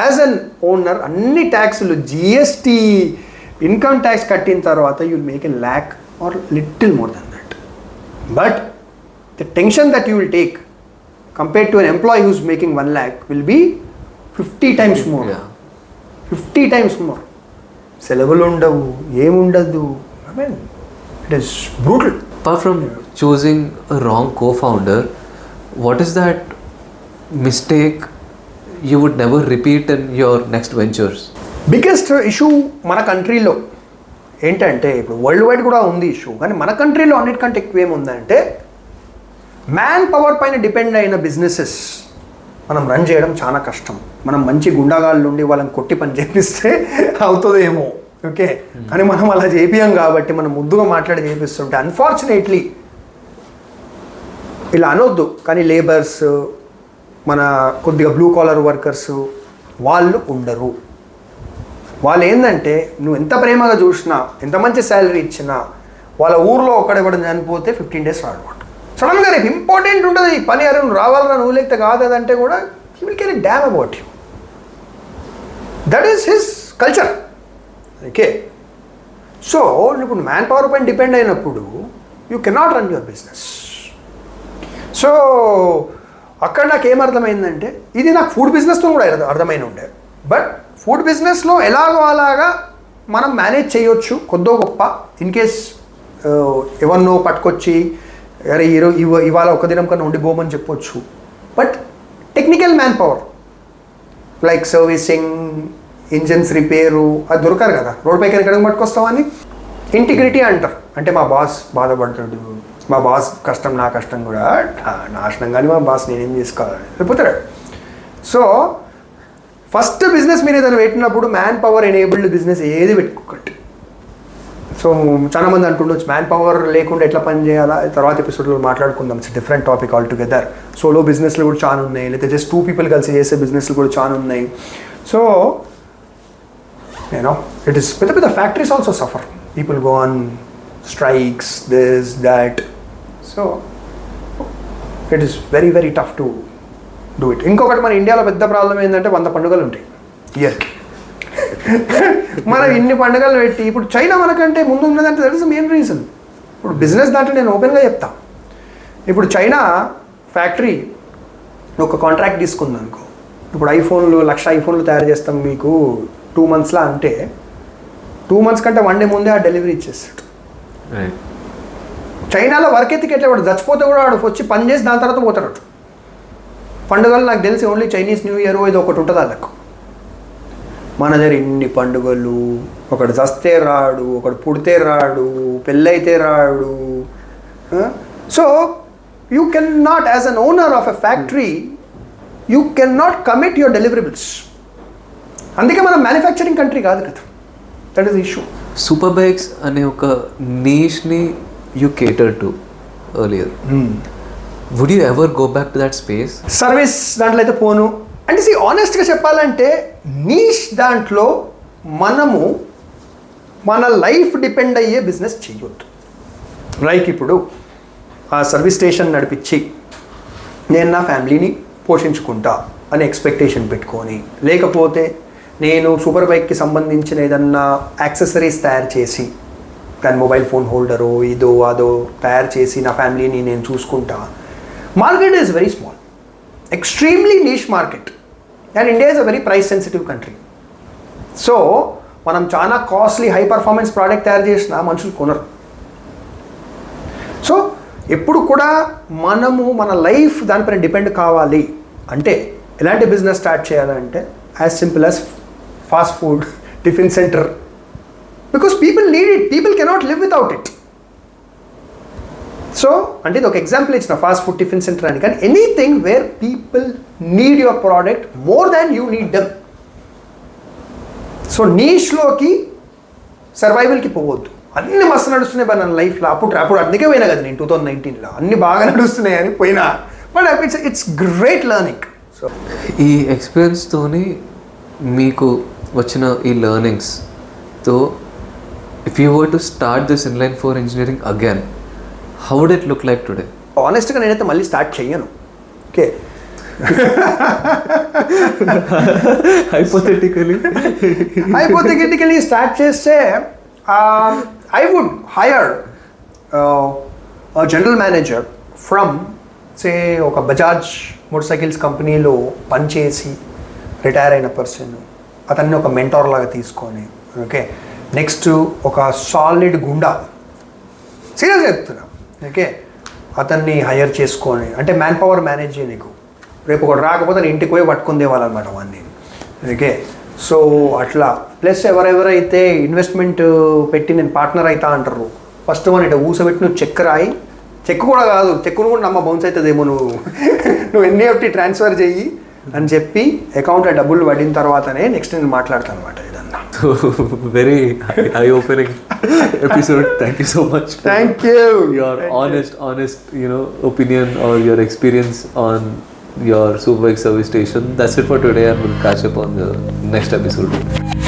యాజ్ అన్ ఓనర్ అన్ని ట్యాక్సులు, జిఎస్టీ, ఇన్కమ్ ట్యాక్స్ కట్టిన తర్వాత you will make $1 lakh or little more than that. But the tension that you will take compared to an employee who's making 1 lakh will be 50 times more. 50 times more. సెలవులు ఉండవు, ఏముండదు. I mean, it is brutal. Apart from choosing a wrong co-founder, what is that mistake you would never repeat in your next ventures? Biggest issue మన కంట్రీలో ఏంటంటే, ఇప్పుడు world wide కూడా ఉంది issue, కానీ మన కంట్రీలో అన్నిటికంటే ఎక్కువ ఏముందంటే మ్యాన్ పవర్ పైన డిపెండ్ అయిన బిజినెసెస్ మనం రన్ చేయడం చాలా కష్టం. మనం మంచి గుండాగాళ్ళు నుండి వాళ్ళని కొట్టి పని చేపిస్తే అవుతుందేమో, ఓకే, కానీ మనం అలా చేపియం కాబట్టి మనం ముద్దుగా మాట్లాడి చేపిస్తుంటే అన్ఫార్చునేట్లీ ఇలా అనొద్దు, కానీ లేబర్స్, మన కొద్దిగా బ్లూ కాలర్ వర్కర్స్ వాళ్ళు ఉండరు. వాళ్ళు ఏంటంటే నువ్వు ఎంత ప్రేమగా చూసినా, ఎంత మంచి శాలరీ ఇచ్చినా, వాళ్ళ ఊర్లో ఒకడెవడం చనిపోతే 15 days రాడు. సడన్గా రేపు ఇంపార్టెంట్ ఉంటుంది ఈ పని, అరే నువ్వు రావాలన్నా నువ్వు లేకపోతే కాదంటే కూడా he will care dam about you. That is his culture. Okay, so ఇప్పుడు మ్యాన్ పవర్ పైన డిపెండ్ అయినప్పుడు you cannot run your business. So అక్కడ నాకు ఏమర్థమైందంటే, ఇది నాకు ఫుడ్ బిజినెస్తో కూడా అర్థమైన ఉండే, బట్ ఫుడ్ బిజినెస్లో ఎలాగో అలాగా మనం మేనేజ్ చేయొచ్చు కొద్దో గొప్ప. ఇన్ కేస్ ఎవరినో పట్టుకొచ్చి అరే ఇవాళ ఒక దినం కన్నా ఉండిపోమని చెప్పొచ్చు. But technical man power like servicing, engines repair అది దొరకారు కదా, రోడ్ పైకి ఎక్కడికి పట్టుకొస్తామని. ఇంటిగ్రిటీ అంటారు, అంటే మా బాస్ బాధపడతాడు, మా బాస్ కష్టం నా కష్టం కూడా నాశనం, కానీ మా బాస్ నేనేం చేసుకోవాలి వెళ్ళిపోతాడు. సో ఫస్ట్ బిజినెస్ మీరు ఏదైనా పెట్టినప్పుడు మ్యాన్ పవర్ ఎనేబుల్డ్ బిజినెస్ ఏది పెట్టుకోకండి. సో చాలామంది అంటుండొచ్చు మ్యాన్ పవర్ లేకుండా ఎట్లా పని చేయాలా, తర్వాత ఎపిసోడ్లో మాట్లాడుకుందాం. It's different topic all together. Solo బిజినెస్లు కూడా చాలా ఉన్నాయి, లేకపోతే జస్ట్ 2 people కలిసి చేసే బిజినెస్లు కూడా చాలా ఉన్నాయి. సో ఇట్ ఈస్ పెద్ద factories also suffer, people go on strikes, this that. So it is very tough to do it. ఇంకొకటి మన ఇండియాలో పెద్ద ప్రాబ్లం ఏంటంటే 100 పండుగలు ఉంటాయి ఇయర్కి. మనం ఇన్ని పండుగలు పెట్టి, ఇప్పుడు చైనా మనకంటే ముందు ఉన్నదంటే తెలుసు మెయిన్ రీజన్. ఇప్పుడు బిజినెస్ దాంట్లో నేను ఓపెన్గా చెప్తా, ఇప్పుడు చైనా ఫ్యాక్టరీ ఒక కాంట్రాక్ట్ తీసుకుంది అనుకో, ఇప్పుడు 1,00,000 ఐఫోన్లు తయారు చేస్తాం మీకు 2 monthsలో అంటే 2 months కంటే 1 day ముందే ఆ డెలివరీ ఇచ్చేస్తాడు. చైనాలో వర్క్ ఎత్తికి ఎట్లా వాడు చచ్చిపోతే కూడా వాడు వచ్చి పని చేసి దాని తర్వాత పోతాడు. పండుగలు నాకు తెలిసి ఓన్లీ చైనీస్ న్యూ ఇయర్ ఇది ఒకటి ఉంటుంది వాళ్ళకు. మన దగ్గర ఇన్ని పండుగలు, ఒకడు చస్తే రాడు, ఒకడు పుడితే రాడు, పెళ్ళైతే రాడు. So you can not, as an owner of a factory, you can not commit your deliverables. అందుకే మనం మ్యానుఫ్యాక్చరింగ్ కంట్రీ కాదు కదా, that is issue. Super bikes అనే ఒక నీష్ని you cater to earlier. Would you ever go back to that space? Service దాంట్లో అయితే పోను. అంటే ఆనెస్ట్గా చెప్పాలంటే నీష్ దాంట్లో మనము మన లైఫ్ డిపెండ్ అయ్యే బిజినెస్ చేయొద్దు. లైక్ ఇప్పుడు ఆ సర్వీస్ స్టేషన్ నడిపించి నేను నా ఫ్యామిలీని పోషించుకుంటా అని ఎక్స్పెక్టేషన్ పెట్టుకొని, లేకపోతే నేను సూపర్ బైక్కి సంబంధించిన ఏదన్నా యాక్సెసరీస్ తయారు చేసి, దాని మొబైల్ ఫోన్ హోల్డరో ఇదో అదో తయారు చేసి నా ఫ్యామిలీని నేను చూసుకుంటా. Market is very small, extremely niche market, and India is a very price sensitive country. So మనం చాలా కాస్ట్లీ హై పర్ఫార్మెన్స్ ప్రోడక్ట్ తయారు చేసినా మనుషులు కొనరు. సో ఎప్పుడు కూడా మనము మన లైఫ్ దానిపైన డిపెండ్ కావాలి అంటే ఎలాంటి బిజినెస్ స్టార్ట్ చేయాలంటే as simple as fast food tiffin centre, because people need it, people cannot live without it. So అంటే ఇది ఒక ఎగ్జాంపుల్ ఇచ్చిన ఫాస్ట్ ఫుడ్ టిఫిన్ సెంటర్ అని, కానీ anything where people need your product more than you need them. So నీష్లోకి సర్వైవల్కి పోవద్దు. అన్ని మస్తు నడుస్తున్నాయి మన లైఫ్లో. అప్పుడు అందుకే పోయినా కదా నేను 2019లో, అన్ని బాగా నడుస్తున్నాయి అని పోయినా. But it's great learning. So ఈ ఎక్స్పీరియన్స్తోని మీకు వచ్చిన ఈ లెర్నింగ్స్తో if you were to start this inline 4 engineering again, how would it look like today? ఆనెస్ట్గా నేనైతే మళ్ళీ స్టార్ట్ చెయ్యను. ఓకే, హైపోథెటికలీ స్టార్ట్ చేస్తే I would hire general manager from say ఒక బజాజ్ మోటార్ సైకిల్స్ కంపెనీలో పనిచేసి రిటైర్ అయిన పర్సన్, అతన్ని ఒక మెంటార్ లాగా తీసుకొని, ఓకే, నెక్స్ట్ ఒక సాలిడ్ గుండా, సీరియస్గా చెప్తున్నా, ఓకే, అతన్ని హైర్ చేసుకొని, అంటే మ్యాన్ పవర్ మేనేజ్ చేయ నీకు, రేపు ఒకటి రాకపోతే నేను ఇంటికి పోయి పట్టుకుని తేవాలన్నమాట వాడిని. ఓకే, సో అట్లా. ప్లస్ ఎవరెవరైతే ఇన్వెస్ట్మెంట్ పెట్టి నేను పార్ట్నర్ అవుతా అంటారు, ఫస్ట్ వన్ ఇట్లా ఊసబెట్టి నువ్వు చెక్ రాయి, చెక్ కూడా కాదు, చెక్కును కూడా నమ్మ బౌన్స్ అవుతుందేమో, నువ్వు ఎన్ఈఎఫ్టీ ట్రాన్స్ఫర్ చెయ్యి అని చెప్పి అకౌంట్లో డబ్బులు పడిన తర్వాతనే నెక్స్ట్ నేను మాట్లాడతాను అనమాట ఏదన్నా. very eye-opening episode. Thank you so much for Thank you. your honest, opinion or your experience on your Superbike service station. That's it for today, and we'll catch up on the next episode.